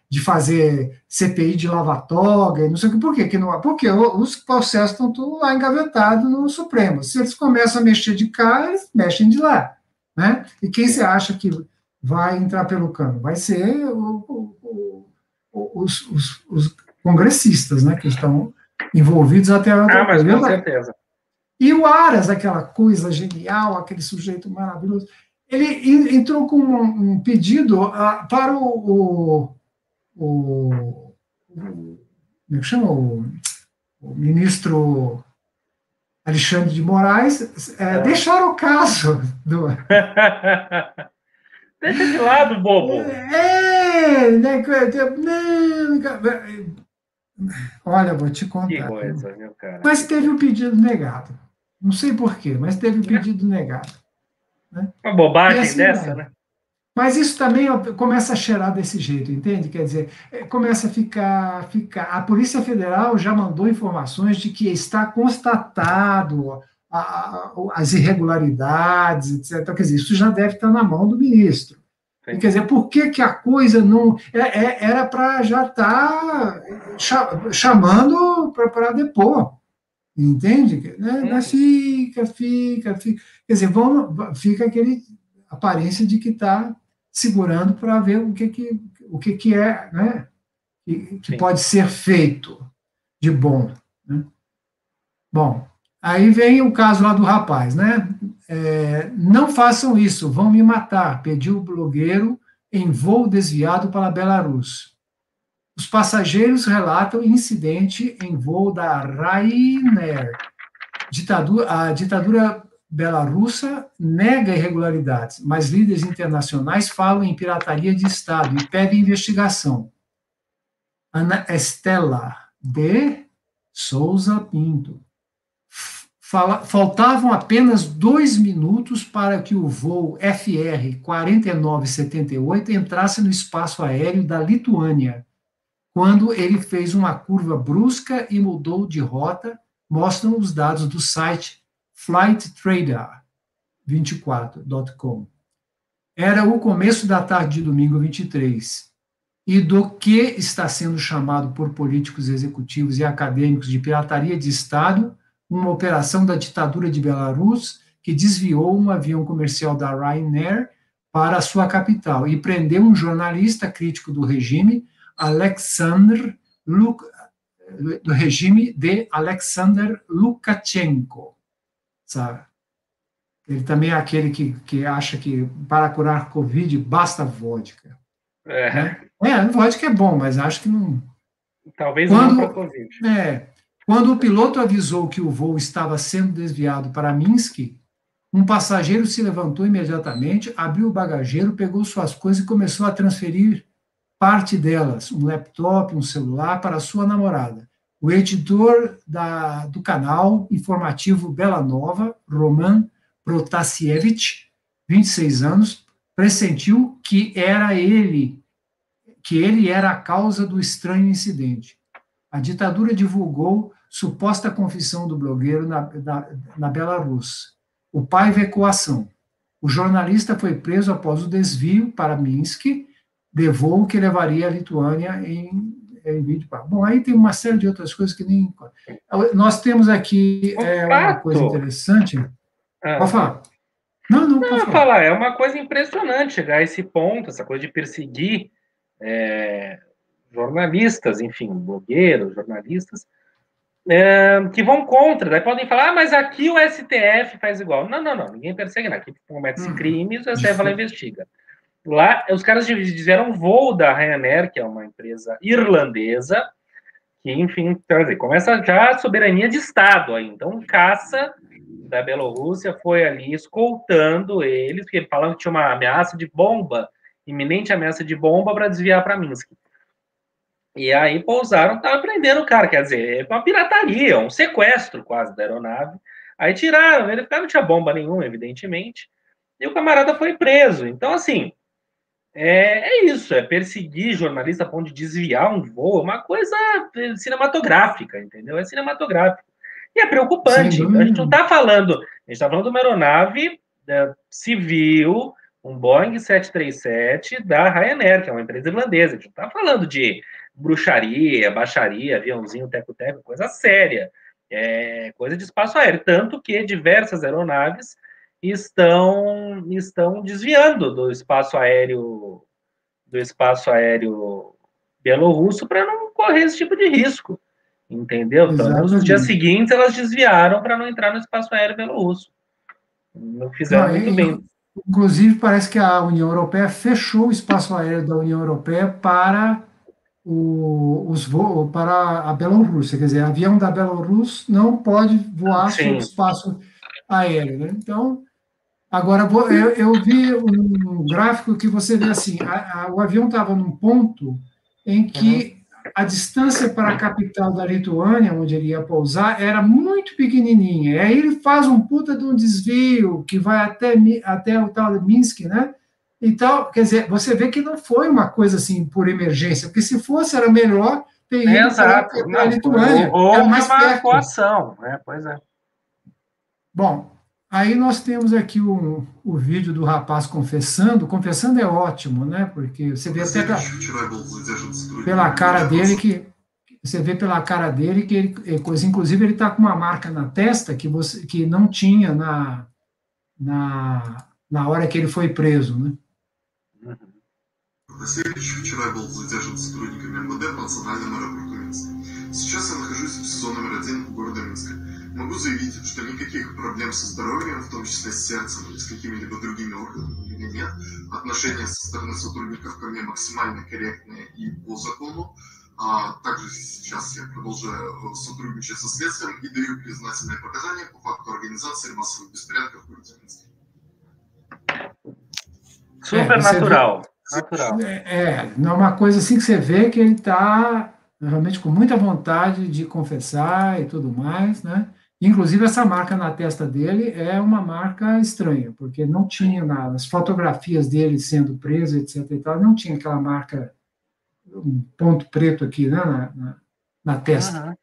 de fazer CPI de lava-toga, não sei o que, por quê? Porque os processos estão tudo lá engavetados no Supremo. Se eles começam a mexer de cá, eles mexem de lá. Né? E quem você acha que vai entrar pelo cano? Vai ser os congressistas, né, que estão envolvidos até a outra coisa. Com certeza. E o Aras, aquela coisa genial, aquele sujeito maravilhoso, ele entrou com um pedido para como é que chama? O ministro Alexandre de Moraes deixar o caso do... Deixa de lado, bobo. Olha, vou te contar. Que coisa, meu cara. Mas teve um pedido negado. Não sei porquê, mas teve um pedido negado. Né? Uma bobagem assim, dessa, né? Mas isso também começa a cheirar desse jeito, entende? Quer dizer, começa a ficar. A Polícia Federal já mandou informações de que está constatado as irregularidades, etc. Quer dizer, isso já deve estar na mão do ministro. E, quer dizer, por que a coisa não. Era para já estar chamando para depor. Entende? Né? Fica. Quer dizer, fica aquele aparência de que está segurando para ver o que é, né? Que pode ser feito de bom. Né? Bom, aí vem o caso lá do rapaz, né? Não façam isso, vão me matar, pediu o blogueiro em voo desviado para Belarus. Os passageiros relatam incidente em voo da Ryanair. A ditadura belarussa nega irregularidades, mas líderes internacionais falam em pirataria de Estado e pedem investigação. Ana Estela de Souza Pinto. Faltavam apenas 2 minutos para que o voo FR 4978 entrasse no espaço aéreo da Lituânia, quando ele fez uma curva brusca e mudou de rota, mostram os dados do site FlightRadar24.com. Era o começo da tarde de domingo 23. e do que está sendo chamado por políticos executivos e acadêmicos de pirataria de Estado, uma operação da ditadura de Belarus que desviou um avião comercial da Ryanair para a sua capital e prendeu um jornalista crítico do regime, do regime de Alexander Lukashenko, sabe? Ele também é aquele que acha que para curar Covid basta vodka. Né? Vodka é bom, mas acho que não. Talvez não para Covid. Quando o piloto avisou que o voo estava sendo desviado para Minsk, um passageiro se levantou imediatamente, abriu o bagageiro, pegou suas coisas e começou a transferir parte delas, um laptop, um celular, para sua namorada. O editor do canal informativo Bela Nova, Roman Protasiewicz, 26 anos, pressentiu que ele era a causa do estranho incidente. A ditadura divulgou suposta confissão do blogueiro na Belarus. O pai vecou a ação. O jornalista foi preso após o desvio para Minsk, de voo que levaria a Lituânia em vídeo. Bom, aí tem uma série de outras coisas que nem... Nós temos aqui uma coisa interessante. Pode falar. Não, pode falar. É uma coisa impressionante chegar a esse ponto, essa coisa de perseguir jornalistas, enfim, blogueiros, jornalistas, que vão contra. Daí podem falar, mas aqui o STF faz igual. Não, ninguém persegue, não. Aqui comete crimes, o STF vai lá e investiga. Lá, os caras fizeram voo da Ryanair, que é uma empresa irlandesa, que, enfim, começa já a soberania de Estado aí. Então, um caça da Bielorrússia foi ali escoltando eles, porque falando que tinha uma ameaça de bomba, iminente ameaça de bomba para desviar para Minsk. E aí pousaram, estavam prendendo o cara, quer dizer, é uma pirataria, um sequestro quase da aeronave. Aí tiraram, ele não tinha bomba nenhuma, evidentemente, e o camarada foi preso. Então, assim, isso, é perseguir jornalista a ponto de desviar um voo, uma coisa cinematográfica, entendeu? É cinematográfico. E é preocupante. A gente não está falando, a gente está falando de uma aeronave civil, um Boeing 737 da Ryanair, que é uma empresa irlandesa. A gente não está falando de bruxaria, baixaria, aviãozinho, teco-teco, coisa séria. É coisa de espaço aéreo. Tanto que diversas aeronaves estão desviando do espaço aéreo bielorrusso para não correr esse tipo de risco, entendeu? Então, nos dias seguintes elas desviaram para não entrar no espaço aéreo bielorrusso. Não fizeram muito bem. Inclusive, parece que a União Europeia fechou o espaço aéreo da União Europeia para os voos para a Bielorrússia, quer dizer, avião da Bielorrússia não pode voar sobre o espaço aéreo, né? Então, agora, eu vi um gráfico que você vê assim, o avião estava num ponto em que a distância para a capital da Lituânia, onde ele ia pousar, era muito pequenininha. E aí ele faz um puta de um desvio que vai até o tal de Minsk, né? Então, quer dizer, você vê que não foi uma coisa assim por emergência, porque se fosse era melhor ter ido para a Lituânia. Ou mais uma coação, né? Pois é. Bom, aí nós temos aqui o vídeo do rapaz confessando. Confessando é ótimo, né? Porque você vê até pela cara dele que ele, inclusive, ele está com uma marca na testa que não tinha na hora que ele foi preso, né? Протасевич вчера был задержан сотрудниками МВД по национальному аэропорту Минск. Сейчас я нахожусь в СИЗО номер 1 города Минска. Могу заявить, что никаких проблем со здоровьем, в том числе с сердцем или с какими-либо другими органами, у меня нет. Отношения со стороны сотрудников ко мне максимально корректные и по закону. Также сейчас я продолжаю сотрудничать со следствием и даю признательные показания по факту организации массовых беспорядков в городе Минске. Super natural. Não é uma coisa assim que você vê que ele está realmente com muita vontade de confessar e tudo mais, né? Inclusive, essa marca na testa dele é uma marca estranha, porque não tinha nas fotografias dele sendo preso, etc. e tal, não tinha aquela marca, um ponto preto aqui, né, na testa.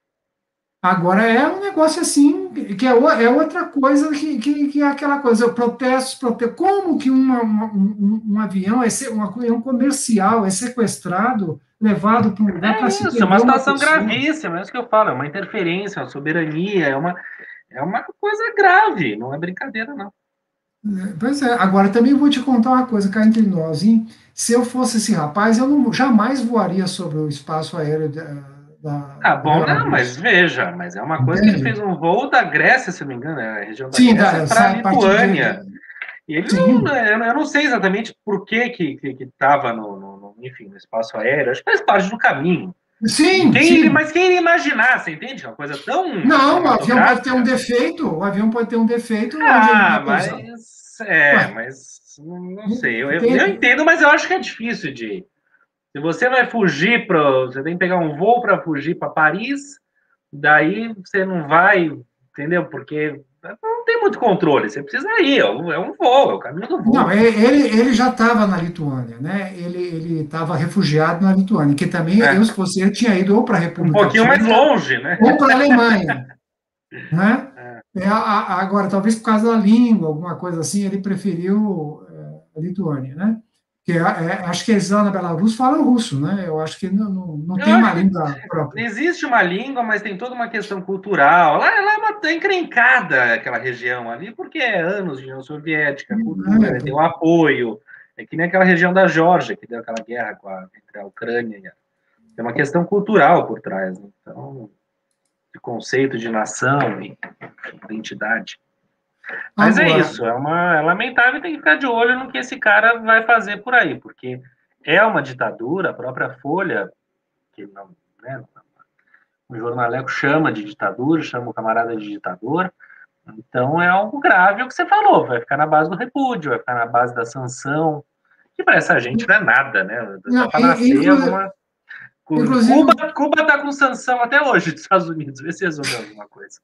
Agora é um negócio assim que é outra coisa que é aquela coisa, protestos, como que um avião, um avião comercial é sequestrado, levado para um lugar para se isso, é prender uma situação pessoa? gravíssima, é isso que eu falo, é uma interferência, uma soberania, é uma coisa grave, não é brincadeira, não. Pois é, agora também vou te contar uma coisa cá entre nós, hein? Se eu fosse esse rapaz, eu jamais voaria sobre o espaço aéreo da Bom, não, mas Belarus. veja, mas é uma coisa que ele fez Entende? um voo da Grécia, se não me engano, a região da Sim, Grécia, para a sai a partir Lituânia. E ele não, sim. eu não sei exatamente por que estava enfim, no espaço aéreo, acho que faz parte do caminho. Sim, sim. Mas quem iria imaginar, você entende? Uma coisa tão Não, o avião pode ter um cinematográfica. defeito, onde ele vai pousar. Ué, Mas não sei. Eu entende? entendo, mas eu acho que é difícil de. Se você vai fugir você tem que pegar um voo para fugir para Paris, daí você não vai, entendeu? Porque não tem muito controle, você precisa ir, é um voo, é o caminho do voo. Não, ele já estava na Lituânia, né? Ele estava refugiado na Lituânia, que também, eu, se fosse ele, tinha ido ou para a República pouquinho Tcheca, mais longe, né? ou para a Alemanha, né? Agora, talvez por causa da língua, alguma coisa assim, ele preferiu a Lituânia, né? Porque acho que eles lá na Belarus falam russo, né? Eu acho que não tem uma língua própria. Existe uma língua, mas tem toda uma questão cultural. Lá é uma encrencada aquela região ali, porque é anos de União Soviética, cultura, tem um apoio. É que nem aquela região da Geórgia, que deu aquela guerra entre a Ucrânia e tem uma questão cultural por trás, né? Então, de conceito de nação e identidade. Mas Agora, é isso, é lamentável e tem que ficar de olho no que esse cara vai fazer por aí, porque é uma ditadura, a própria Folha, que não, né, o jornaleco chama de ditadura, chama o camarada de ditador, então é algo grave o que você falou, vai ficar na base do repúdio, vai ficar na base da sanção, que para essa gente não é nada, né? Só para nascer alguma... Inclusive, Cuba está com sanção até hoje dos Estados Unidos, vê se resolve alguma coisa.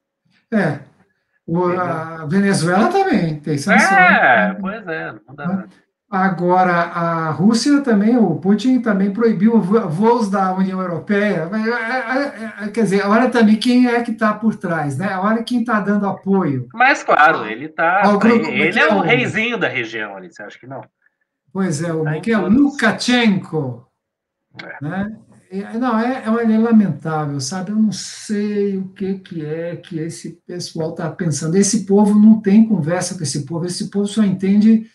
A Venezuela também tem sanção. Pois é, não dá nada. Agora, a Rússia também, o Putin também proibiu voos da União Europeia. Quer dizer, olha também quem é que está por trás, né? Olha quem está dando apoio. Mas, claro, ele é o reizinho da região ali, você acha que não? Pois é, que é o Lukashenko. Né? Não, é lamentável, sabe? Eu não sei o que é que esse pessoal está pensando. Esse povo não tem conversa com esse povo só entende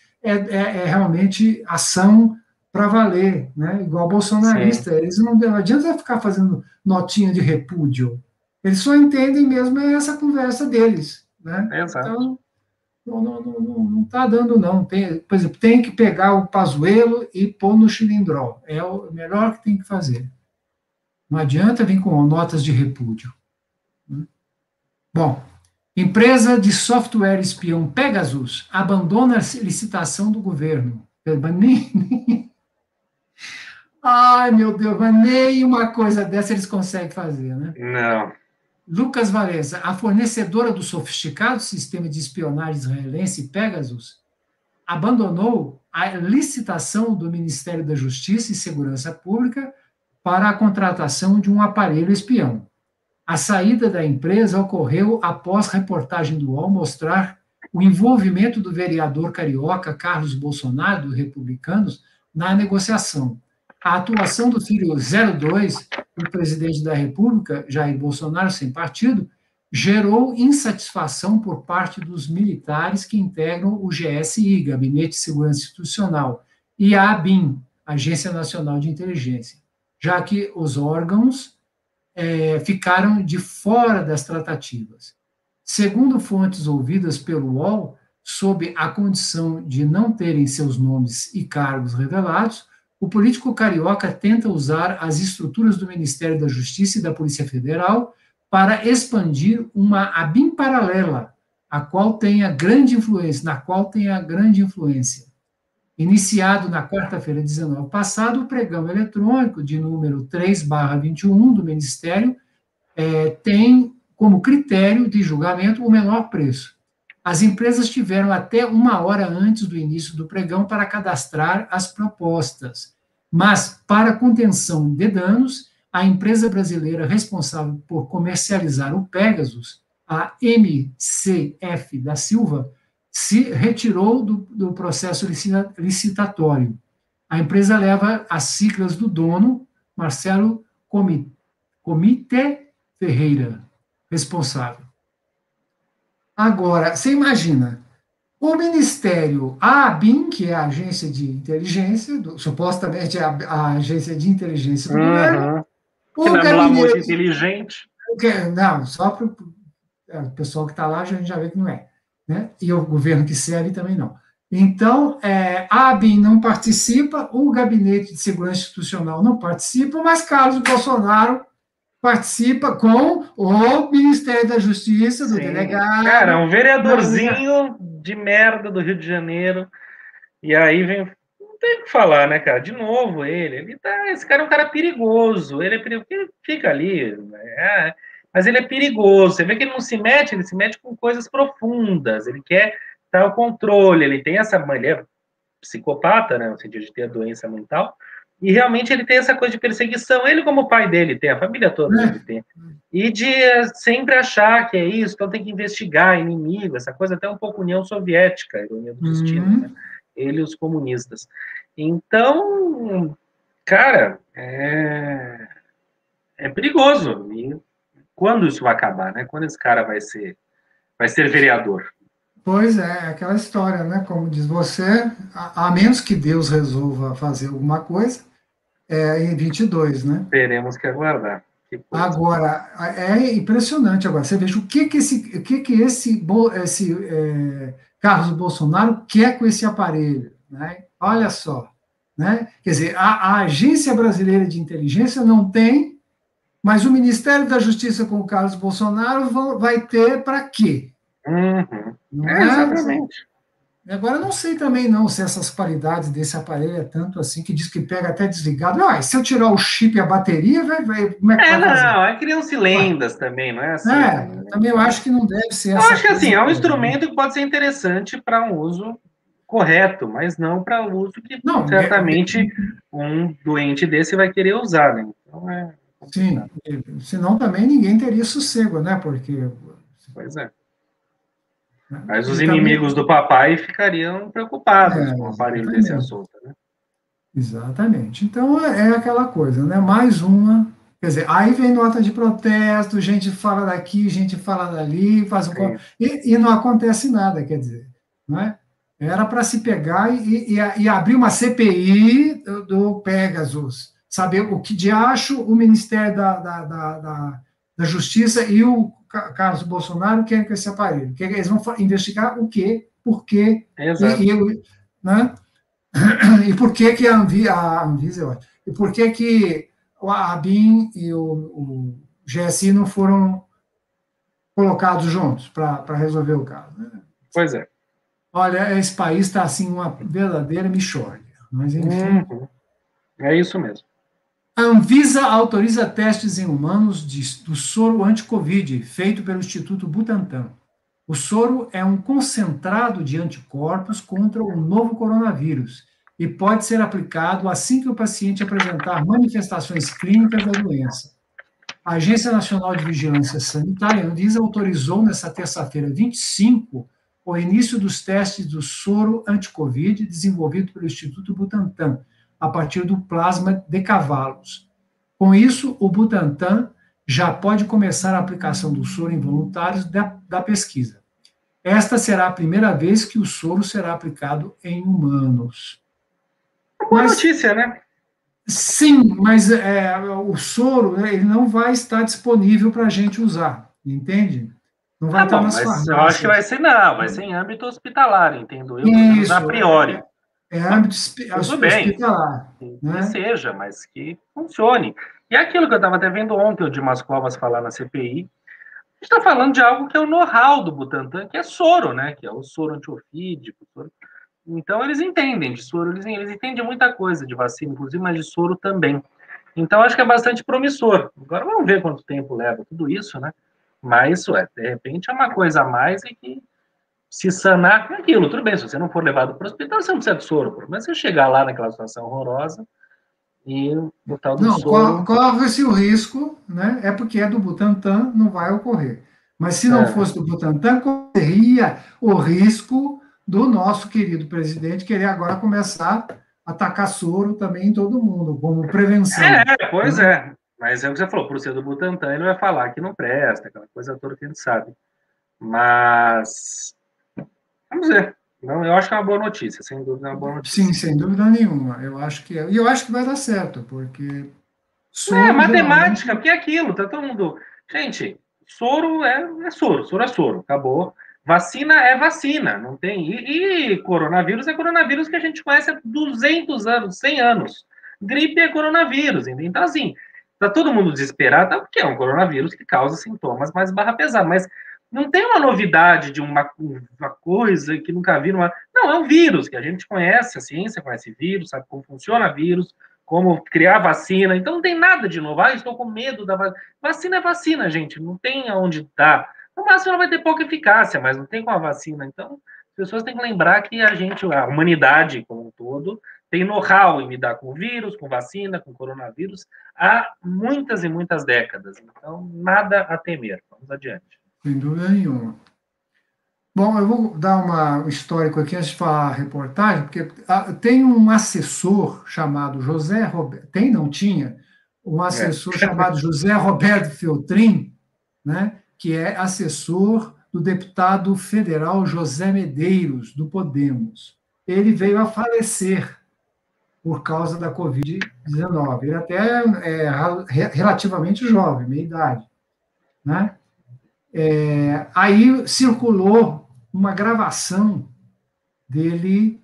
realmente ação para valer, né? Igual bolsonarista. Eles não adianta ficar fazendo notinha de repúdio. Eles só entendem mesmo essa conversa deles, né? Exato. Então, não está dando, não. Por exemplo, tem que pegar o Pazuello e pôr no cilindrol. É o melhor que tem que fazer. Não adianta vir com notas de repúdio. Bom, empresa de software espião Pegasus abandona a licitação do governo. Ai, meu Deus, mas nem uma coisa dessa eles conseguem fazer, né? Não. Lucas Valença, a fornecedora do sofisticado sistema de espionagem israelense Pegasus, abandonou a licitação do Ministério da Justiça e Segurança Pública para a contratação de um aparelho espião. A saída da empresa ocorreu após reportagem do UOL mostrar o envolvimento do vereador carioca Carlos Bolsonaro, dos republicanos, na negociação. A atuação do filho 02 do presidente da República, Jair Bolsonaro, sem partido, gerou insatisfação por parte dos militares que integram o GSI, Gabinete de Segurança Institucional, e a ABIN, Agência Nacional de Inteligência, já que os órgãos ficaram de fora das tratativas. Segundo fontes ouvidas pelo UOL, sob a condição de não terem seus nomes e cargos revelados, o político carioca tenta usar as estruturas do Ministério da Justiça e da Polícia Federal para expandir uma ABIN paralela, na qual tem a grande influência. Iniciado na quarta-feira, 19 passado, o pregão eletrônico de número 3/21 do Ministério tem como critério de julgamento o menor preço. As empresas tiveram até 1 hora antes do início do pregão para cadastrar as propostas, mas, para contenção de danos, a empresa brasileira responsável por comercializar o Pegasus, a MCF da Silva, se retirou do processo licitatório. A empresa leva as siglas do dono, Marcelo Comité Ferreira, responsável. Agora, você imagina, o Ministério, a ABIN, que é a agência de inteligência, supostamente a agência de inteligência do governo, que não é muito inteligente. Não, só para o pessoal que está lá, a gente já vê que não é. Né? E o governo que serve também não. Então, a ABIN não participa, o Gabinete de Segurança Institucional não participa, mas Carlos Bolsonaro participa com o Ministério da Justiça, do delegado. Cara, um vereadorzinho de merda do Rio de Janeiro. E aí vem. Não tem o que falar, né, cara? De novo, esse cara é um cara perigoso. Ele é perigoso, ele fica ali. Mas ele é perigoso. Você vê que ele não se mete, ele se mete com coisas profundas. Ele quer dar o controle. Ele tem ele é psicopata, né? No sentido de ter a doença mental. E realmente ele tem essa coisa de perseguição. Ele, como o pai dele tem, a família toda dele tem. E de sempre achar que é isso, então tem que investigar inimigo, essa coisa até um pouco União Soviética, a ironia do destino, né? Ele e os comunistas. Então, cara, é perigoso. E quando isso vai acabar, né? Quando esse cara vai ser vereador? Pois é, aquela história, né? Como diz você, a menos que Deus resolva fazer alguma coisa, em 22, né? Teremos que aguardar. Agora, é impressionante agora. Você veja o que esse Carlos Bolsonaro quer com esse aparelho, né? Olha só, né? Quer dizer, a Agência Brasileira de Inteligência não tem, mas o Ministério da Justiça com o Carlos Bolsonaro vai ter para quê? Exatamente. Agora, eu não sei também não se essas qualidades desse aparelho é tanto assim, que diz que pega até desligado. Se eu tirar o chip e a bateria, como é que vai fazer? Não, criam-se lendas também, não é assim? Também eu acho que não deve ser eu acho que assim, é um instrumento que pode ser interessante para um uso correto, mas não para o uso que certamente um doente desse vai querer usar, né? Então sim, senão também ninguém teria sossego, né? Porque... Pois é. Mas os inimigos do papai ficariam preocupados com o aparelho desse assunto, né? Exatamente. Então, é aquela coisa, né? Mais uma... Quer dizer, aí vem nota de protesto, gente fala daqui, gente fala dali, e não acontece nada, quer dizer, né? Era para se pegar e abrir uma CPI do Pegasus, saber o que de acho o Ministério da Justiça e o Carlos Bolsonaro querem com esse aparelho. Eles vão investigar o quê, por quê, né? E por que a Anvisa, e por que a ABIN e o GSI não foram colocados juntos para resolver o caso, né? Pois é. Olha, esse país está assim uma verdadeira mixórdia, mas enfim. É isso mesmo. A Anvisa autoriza testes em humanos do soro anti-Covid, feito pelo Instituto Butantan. O soro é um concentrado de anticorpos contra o novo coronavírus e pode ser aplicado assim que o paciente apresentar manifestações clínicas da doença. A Agência Nacional de Vigilância Sanitária, Anvisa, autorizou nesta terça-feira, 25, o início dos testes do soro anti-Covid desenvolvido pelo Instituto Butantan, a partir do plasma de cavalos. Com isso, o Butantan já pode começar a aplicação do soro em voluntários da pesquisa. Esta será a primeira vez que o soro será aplicado em humanos. Boa notícia, né? Sim, mas o soro ele não vai estar disponível para a gente usar, entende? Não vai estar nas farmácias. Eu acho que vai ser em âmbito hospitalar, entendo eu, isso, a priori. Âmbito hospitalar. Que seja, mas que funcione. E aquilo que eu estava até vendo ontem, o Dimas Covas falar na CPI, a gente está falando de algo que é o know-how do Butantan, que é soro, né? Que é o soro antiofídico. Então, eles entendem de soro, eles entendem muita coisa de vacina, inclusive, mas de soro também. Então, acho que é bastante promissor. Agora, vamos ver quanto tempo leva tudo isso, né? Mas isso de repente, é uma coisa a mais e que se sanar com aquilo. Tudo bem, se você não for levado para o hospital, você não precisa de soro. Mas você chegar lá naquela situação horrorosa e o tal do soro... Corre-se o risco, né? É porque é do Butantan, não vai ocorrer. Mas se não fosse do Butantan, correria o risco do nosso querido presidente querer agora começar a tacar soro também em todo mundo, como prevenção. Pois é. Mas é o que você falou, por ser do Butantan, ele vai falar que não presta, aquela coisa toda que a gente sabe. Mas, vamos ver. Não, eu acho que é uma boa notícia, sem dúvida é uma boa notícia. Sim, sem dúvida nenhuma. Eu acho que é. E eu acho que vai dar certo, porque soro, matemática, geralmente... porque é aquilo, tá todo mundo... Gente, soro é soro, soro é soro, acabou. Vacina é vacina, não tem... E coronavírus é coronavírus que a gente conhece há 200 anos, 100 anos. Gripe é coronavírus, então assim, tá todo mundo desesperado, porque é um coronavírus que causa sintomas mais barra pesada, mas não tem uma novidade de uma coisa que nunca viram. Não, é um vírus que a gente conhece, a ciência conhece vírus, sabe como funciona vírus, como criar vacina, então não tem nada de novo. Estou com medo da vacina. Vacina é vacina, gente, não tem aonde dar. No máximo ela vai ter pouca eficácia, mas não tem com a vacina. Então, as pessoas têm que lembrar que a humanidade como um todo, tem know-how em lidar com vírus, com vacina, com coronavírus, há muitas e muitas décadas. Então, nada a temer. Vamos adiante. Sem dúvida nenhuma. Bom, eu vou dar um histórico aqui antes de falar a reportagem, porque tem um assessor chamado José Roberto, tinha um assessor chamado José Roberto Feltrin, né, que é assessor do deputado federal José Medeiros, do Podemos. Ele veio a falecer por causa da Covid-19. Ele até é relativamente jovem, meia idade, né? Aí circulou uma gravação dele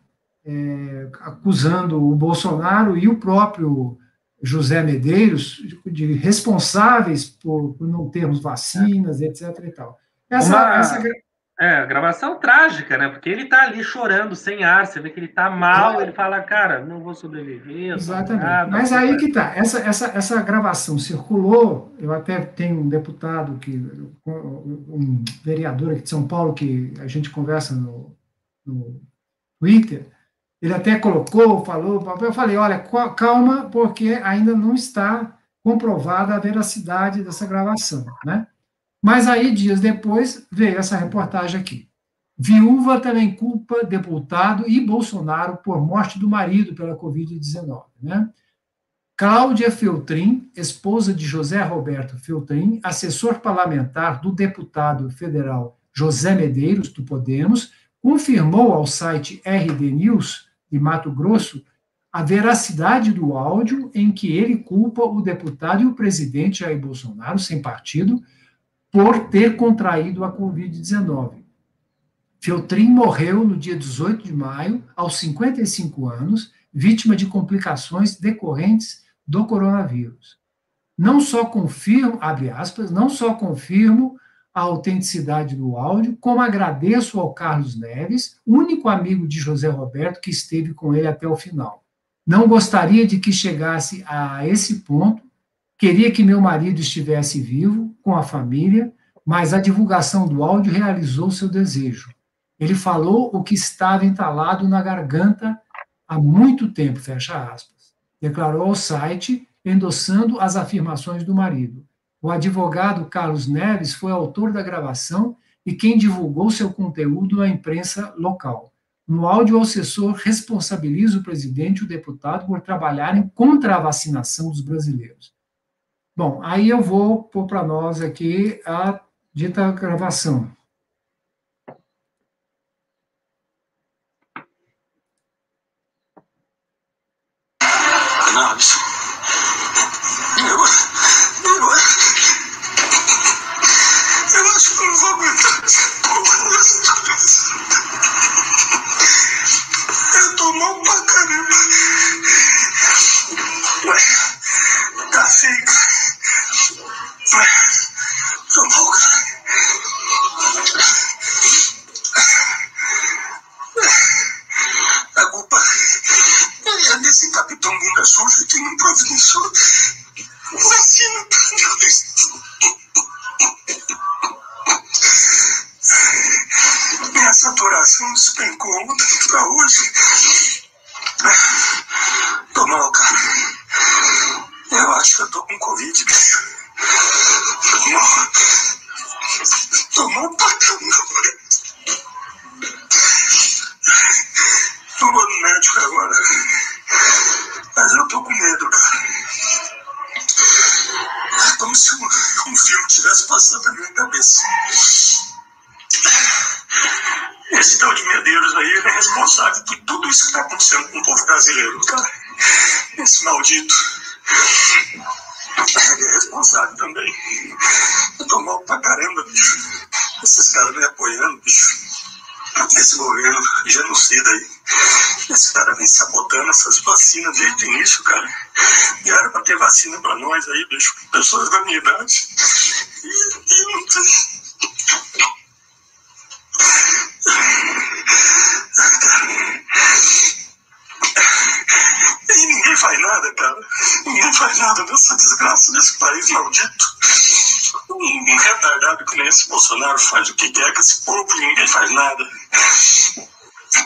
acusando o Bolsonaro e o próprio José Medeiros de responsáveis por não termos vacinas, etc. E tal. Gravação trágica, né? Porque ele tá ali chorando, sem ar, você vê que ele tá mal, ele fala, cara, não vou sobreviver. Exatamente. Nada, mas aí que tá, essa gravação circulou, eu até tenho um deputado, um vereador aqui de São Paulo, que a gente conversa no Twitter, ele até falou, eu falei, olha, calma, porque ainda não está comprovada a veracidade dessa gravação, né? Mas aí, dias depois, veio essa reportagem aqui. Viúva também culpa deputado e Bolsonaro por morte do marido pela Covid-19. Né? Cláudia Feltrin, esposa de José Roberto Feltrin, assessor parlamentar do deputado federal José Medeiros, do Podemos, confirmou ao site RD News de Mato Grosso a veracidade do áudio em que ele culpa o deputado e o presidente Jair Bolsonaro, sem partido, por ter contraído a Covid-19. Feltrin morreu no dia 18 de maio, aos 55 anos, vítima de complicações decorrentes do coronavírus. Não só confirmo, abre aspas, não só confirmo a autenticidade do áudio, como agradeço ao Carlos Neves, único amigo de José Roberto que esteve com ele até o final. Não gostaria de que chegasse a esse ponto. Queria que meu marido estivesse vivo, com a família, mas a divulgação do áudio realizou seu desejo. Ele falou o que estava entalado na garganta há muito tempo, fecha aspas. Declarou ao site, endossando as afirmações do marido. O advogado Carlos Neves foi autor da gravação e quem divulgou seu conteúdo à imprensa local. No áudio, o assessor responsabiliza o presidente e o deputado por trabalharem contra a vacinação dos brasileiros. Bom, aí eu vou pôr para nós aqui a dita gravação. Cannabis. Eu acho que eu não vou aguentar essa porra dessa cabeça. Eu tô mal pra caramba. Tá feio, cara. Tô mal, cara. A culpa é desse capitão bunda suja que não providenciou vacina pra nós. Minha saturação despencou ontem pra hoje. Tô mal, cara. Eu acho que eu tô com Covid, bicho. Tomou pra caramba. Eu vou no médico agora. Mas eu tô com medo, cara. É como se um filme tivesse passado na minha cabeça. Esse tal de Medeiros aí, ele é responsável por tudo isso que tá acontecendo com o povo brasileiro, cara. Esse maldito. Ele é responsável também. Eu tô mal pra caramba, bicho. Esses caras me apoiando, bicho. Esse governo genocida aí. Esse cara vem sabotando essas vacinas desde o início, cara. E era pra ter vacina pra nós aí, bicho. Pessoas da minha idade. E não tem. E ninguém faz nada, cara. Ninguém faz nada dessa desgraça desse país maldito. Um retardado que nem esse Bolsonaro faz o que quer com esse povo e ninguém faz nada.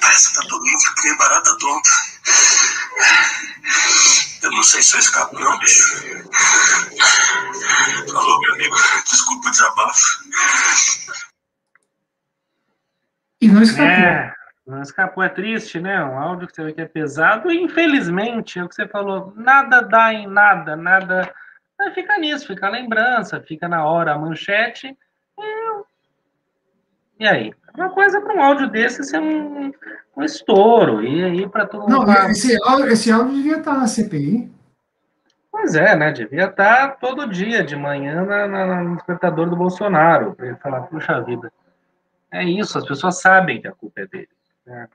Parece que tá todo mundo que nem barata tonta. Eu não sei se eu escapo não, bicho. Alô, meu amigo. Desculpa o desabafo. E não escapou. Não escapou, é triste, né? Um áudio que você vê que é pesado e, infelizmente, é o que você falou, nada dá em nada, nada... Fica nisso, fica a lembrança, fica na hora a manchete e aí? Uma coisa para um áudio desse ser um estouro, e aí para todo mundo... Não, esse áudio devia estar na CPI. Pois é, né? Devia estar todo dia, de manhã, no despertador do Bolsonaro, para ele falar, puxa vida, é isso, as pessoas sabem que a culpa é dele. Né?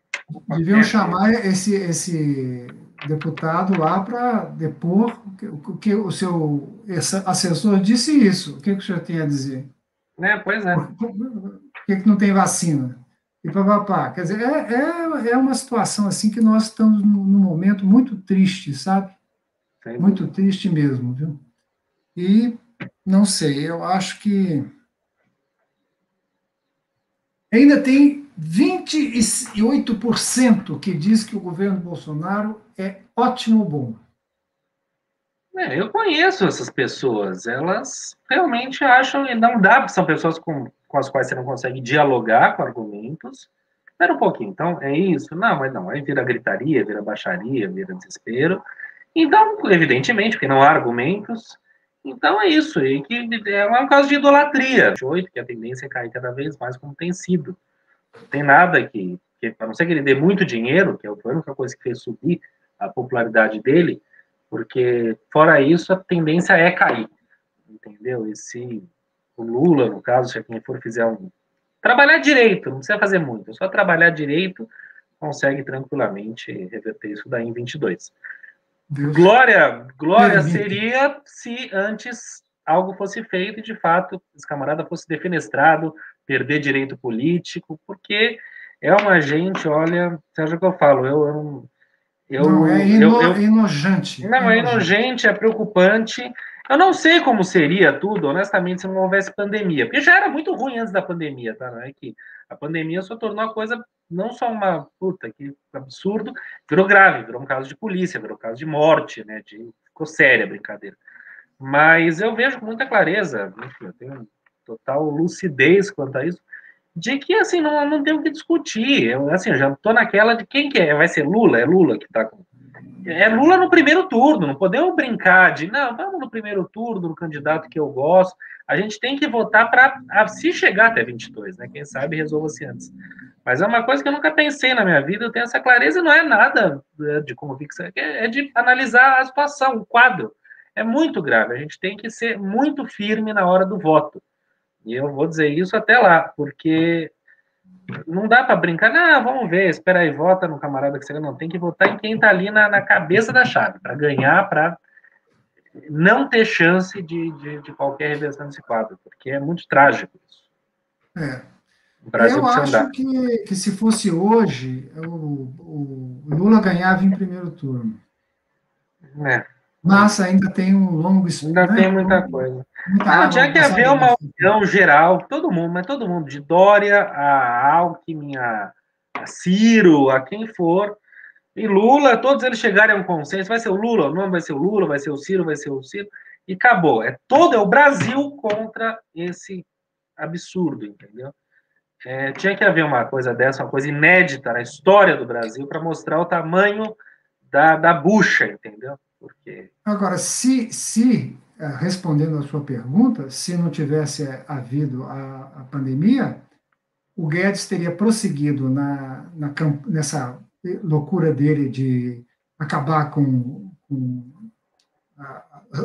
Deviam chamar esse deputado lá para depor que o seu assessor disse isso. O que o senhor tem a dizer? Pois é. Por que não tem vacina? E papapá. Quer dizer, é uma situação assim que nós estamos num momento muito triste, sabe? Sim. Muito triste mesmo, viu? E, não sei, eu acho que ainda tem 28% que diz que o governo Bolsonaro é ótimo ou bom. Eu conheço essas pessoas, elas realmente acham, e não dá, são pessoas com as quais você não consegue dialogar com argumentos. Espera um pouquinho, então, é isso? Não, mas não, aí vira gritaria, vira baixaria, vira desespero. Então, evidentemente, porque não há argumentos, então é isso, e que é um caso de idolatria, que a tendência é cair cada vez mais como tem sido. Não tem nada que a não ser que ele dê muito dinheiro, que é a única coisa que fez subir a popularidade dele, porque, fora isso, a tendência é cair, entendeu? E se o Lula, no caso, se quem for fizer trabalhar direito, não precisa fazer muito, só trabalhar direito, consegue tranquilamente reverter isso daí em 22. Glória seria se antes algo fosse feito e, de fato, esse camarada fosse defenestrado, perder direito político, porque é uma gente, olha, seja o que eu falo, é enojante. Não, é enojante, é preocupante. Eu não sei como seria tudo, honestamente, se não houvesse pandemia. Porque já era muito ruim antes da pandemia, tá? Não é que a pandemia só tornou a coisa não só uma puta, que absurdo, virou grave, virou um caso de polícia, virou um caso de morte, né? Ficou séria a brincadeira. Mas eu vejo com muita clareza, enfim, eu tenho total lucidez quanto a isso, de que, assim, não tem o que discutir. Eu já estou naquela de quem que é? Vai ser Lula? É Lula que está com... É Lula no primeiro turno, não podemos brincar de, não, vamos no primeiro turno, no candidato que eu gosto. A gente tem que votar para, se chegar até 22, né? Quem sabe resolva-se antes. Mas é uma coisa que eu nunca pensei na minha vida, eu tenho essa clareza, não é nada de convicção, é de analisar a situação, o quadro. É muito grave, a gente tem que ser muito firme na hora do voto. E eu vou dizer isso até lá, porque não dá para brincar, não, vamos ver, espera aí, vota no camarada que você não tem que votar em quem está ali na cabeça da chave, para ganhar, para não ter chance de qualquer reversão desse quadro, porque é muito trágico isso. Eu acho que se fosse hoje, o Lula ganhava em primeiro turno. Mas ainda tem um longo espaço. Ainda tem muita coisa. Tinha que haver uma união geral, todo mundo, de Dória a Alckmin, a Ciro, a quem for, e Lula, todos eles chegarem a um consenso, vai ser o Lula, não vai ser o Lula, vai ser o Ciro, e acabou. É o Brasil contra esse absurdo, entendeu? Tinha que haver uma coisa dessa, uma coisa inédita na história do Brasil para mostrar o tamanho da bucha, entendeu? Porque... Agora, respondendo a sua pergunta, se não tivesse havido a pandemia, o Guedes teria prosseguido nessa loucura dele de acabar com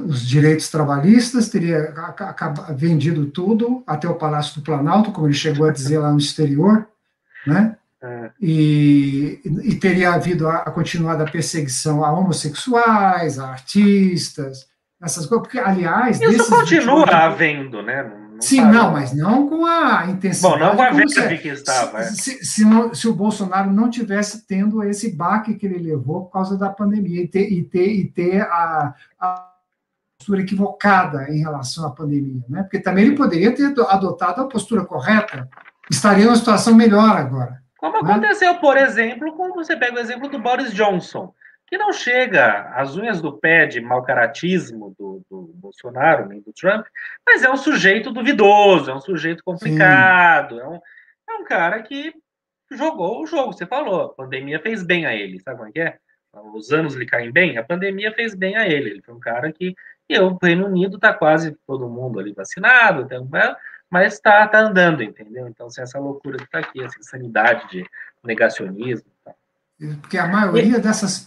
os direitos trabalhistas, teria vendido tudo até o Palácio do Planalto, como ele chegou a dizer lá no exterior, né? E teria havido a continuada perseguição a homossexuais, a artistas, essas coisas, porque, aliás... Isso continua havendo, né? Sim, não, mas não com a intensidade... Bom, não com a verve que estava. Se o Bolsonaro não tivesse tendo esse baque que ele levou por causa da pandemia e ter a postura equivocada em relação à pandemia, né? Porque também ele poderia ter adotado a postura correta, estaria numa situação melhor agora. Como aconteceu, por exemplo, quando você pega o exemplo do Boris Johnson, que não chega às unhas do pé de mau-caratismo do Bolsonaro, nem do Trump, mas é um sujeito duvidoso, é um sujeito complicado, é um cara que jogou o jogo, você falou, a pandemia fez bem a ele, sabe como é que é? Os anos lhe caem bem, a pandemia fez bem a ele, ele foi um cara que, o Reino Unido está quase todo mundo ali vacinado, mas está andando, entendeu? Então, assim, essa loucura que está aqui, essa insanidade de negacionismo. Tá. Porque a maioria dessas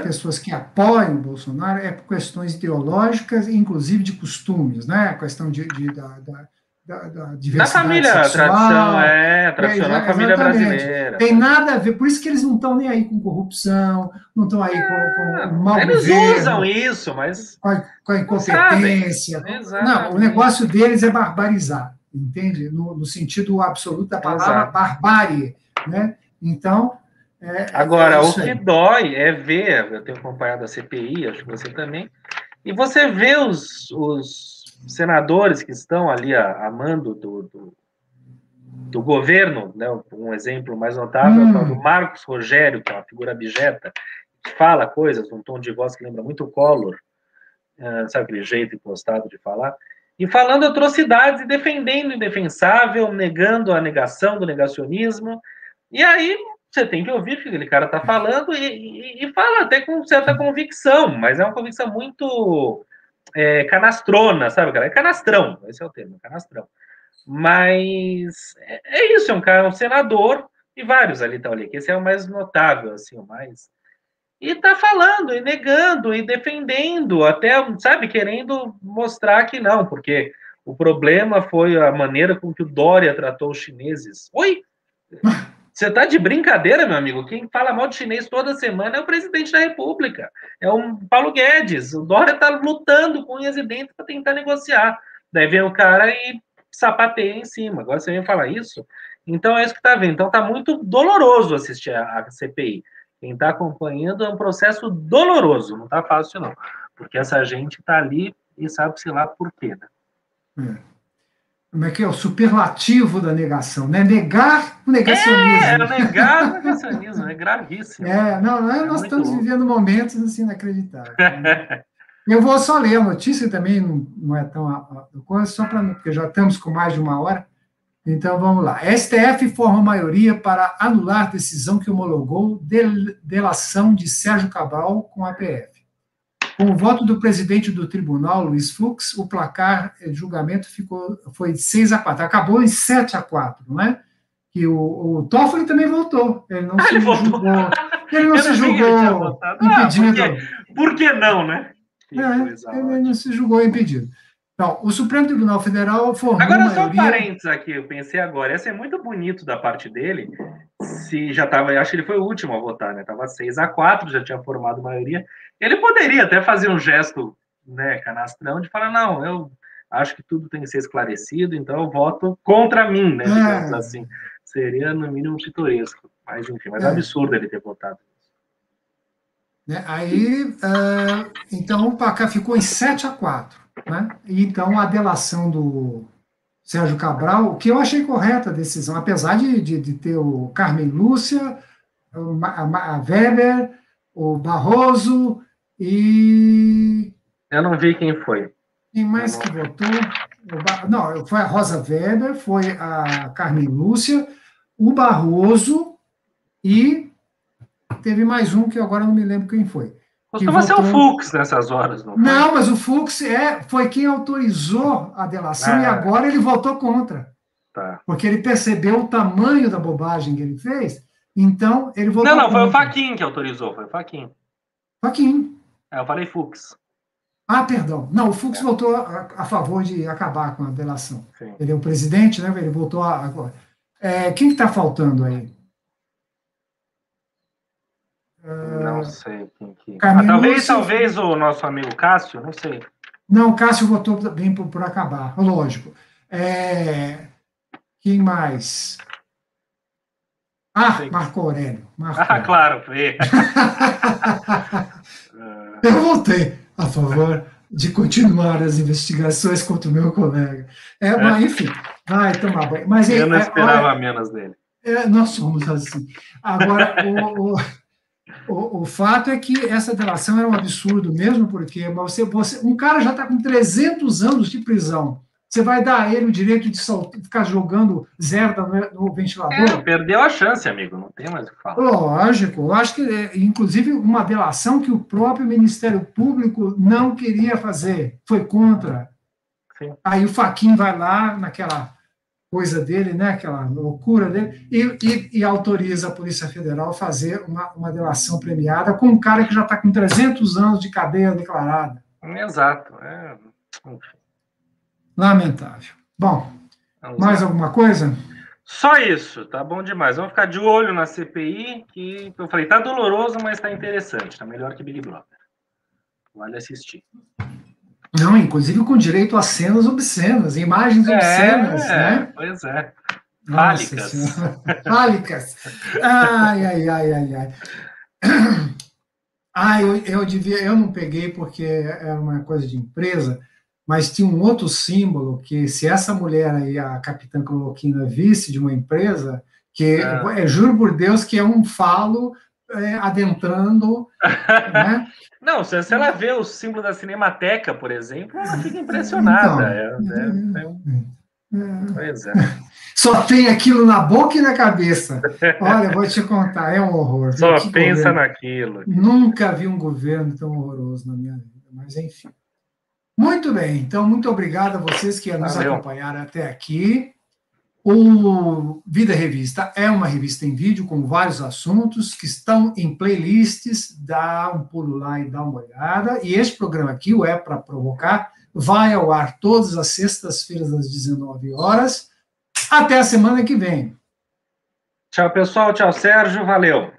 pessoas que apoiam o Bolsonaro é por questões ideológicas, inclusive de costumes, né? A questão da diversidade na família, sexual, tradicional família brasileira. Tem nada a ver, por isso que eles não estão nem aí com corrupção, não estão aí com mau eles governo. Usam isso, mas... Com a incompetência. Não, o negócio deles é barbarizar, entende? No sentido absoluto da palavra barbárie, né? Então... Agora, o que dói é ver, eu tenho acompanhado a CPI, acho que você também, e você vê os senadores que estão ali a mando do governo, né? Um exemplo mais notável é o do Marcos Rogério, que é uma figura abjeta, que fala coisas num tom de voz que lembra muito o Collor, sabe aquele jeito impostado de falar, e falando atrocidades e defendendo o indefensável, negando a negação do negacionismo, e aí você tem que ouvir o que aquele cara está falando e fala até com certa convicção, mas é uma convicção muito... canastrona, sabe, cara? É canastrão, esse é o termo, canastrão. Mas é isso, é um cara, um senador, e vários ali estão ali, que esse é o mais notável, assim, o mais... E tá falando, e negando, e defendendo, até, sabe, querendo mostrar que não, porque o problema foi a maneira com que o Dória tratou os chineses. Oi? Você tá de brincadeira, meu amigo? Quem fala mal de chinês toda semana é o presidente da República, é o Paulo Guedes. O Dória tá lutando com unhas e dentes para tentar negociar. Daí vem o cara e sapateia em cima. Agora você vem falar isso? Então é isso que tá vendo. Então tá muito doloroso assistir a CPI. Quem tá acompanhando é um processo doloroso, não tá fácil não. Porque essa gente tá ali e sabe-se lá por quê, né? Como é que é? O superlativo da negação, né? Negar o negacionismo. Negar o negacionismo, é gravíssimo. Nós estamos vivendo momentos assim inacreditáveis. Né? Eu vou só ler a notícia, também não é tão coisa, só porque já estamos com mais de uma hora. Então vamos lá. STF forma maioria para anular decisão que homologou delação de Sérgio Cabral com a PF. Com o voto do presidente do tribunal, Luiz Fux, o placar de julgamento foi 6-4. Acabou em 7-4, não é? Que o Toffoli também votou. Ele não se julgou. Ele não se julgou impedido. Por que não, né? Ele não se julgou impedido. Então, o Supremo Tribunal Federal formou agora, só um parênteses aqui, eu pensei agora. Esse é muito bonito da parte dele. Se já estava, acho que ele foi o último a votar, né? Estava 6-4, já tinha formado maioria. Ele poderia até fazer um gesto, né, canastrão, de falar, não, eu acho que tudo tem que ser esclarecido, então eu voto contra mim, né, digamos assim. Seria, no mínimo, pitoresco. Mas, enfim, é absurdo ele ter votado. Aí, então, o placar ficou em 7-4, né? E, então, a delação do Sérgio Cabral, que eu achei correta a decisão, apesar de ter o Carmen Lúcia, a Weber, o Barroso e... Eu não vi quem foi. Quem mais que votou? Não, foi a Rosa Weber, foi a Carmen Lúcia, o Barroso e teve mais um que eu agora não me lembro quem foi. Costuma ser o Fux nessas horas, não foi? Não, mas o Fux foi quem autorizou a delação e agora ele votou contra. Tá. Porque ele percebeu o tamanho da bobagem que ele fez, então ele votou contra. Não, foi o Fachin que autorizou, foi o Fachin. Fachin. Eu falei Fux. Ah, perdão. Não, o Fux votou a favor de acabar com a delação. Sim. Ele é o presidente, né? Ele votou agora. Quem que está faltando aí? Não sei quem que... talvez o nosso amigo Cássio, não sei. Não, o Cássio votou bem por acabar, lógico. Quem mais? Marco Aurélio. Claro, foi. Eu votei a favor de continuar as investigações contra o meu colega. Mas, enfim, vai tomar banho. Mas, eu não esperava menos dele. Nós somos assim. Agora, o fato é que essa delação era um absurdo mesmo, porque um cara já está com 300 anos de prisão. Você vai dar a ele o direito de ficar jogando zerda no ventilador? Perdeu a chance, amigo. Não tem mais o que falar. Lógico. Eu acho que, inclusive, uma delação que o próprio Ministério Público não queria fazer. Foi contra. Sim. Aí o Fachin vai lá, naquela coisa dele, né, aquela loucura dele, e autoriza a Polícia Federal a fazer uma delação premiada com um cara que já está com 300 anos de cadeia declarada. Exato. Lamentável. Bom, mais alguma coisa? Só isso, tá bom demais. Vamos ficar de olho na CPI, que eu falei, tá doloroso, mas tá interessante, tá melhor que Big Brother. Vale assistir. Não, inclusive com direito a cenas obscenas, imagens obscenas, né? Pois é. Fálicas. Fálicas. Ai. Eu não peguei porque é uma coisa de empresa, mas tinha um outro símbolo que, se essa mulher aí, a Capitã Cloroquina, visse de uma empresa, que juro por Deus que é um falo adentrando, né? Não, se ela vê o símbolo da Cinemateca, por exemplo, ela fica impressionada. Pois é. Só tem aquilo na boca e na cabeça. Olha, vou te contar, é um horror. Só pensa naquilo. Nunca vi um governo tão horroroso na minha vida, mas enfim. Muito bem, então muito obrigado a vocês que nos acompanharam até aqui. O Vida Revista é uma revista em vídeo com vários assuntos que estão em playlists, dá um pulo lá e dá uma olhada. E este programa aqui, o É Pra Provocar, vai ao ar todas as sextas-feiras às 19 horas. Até a semana que vem. Tchau, pessoal. Tchau, Sérgio. Valeu.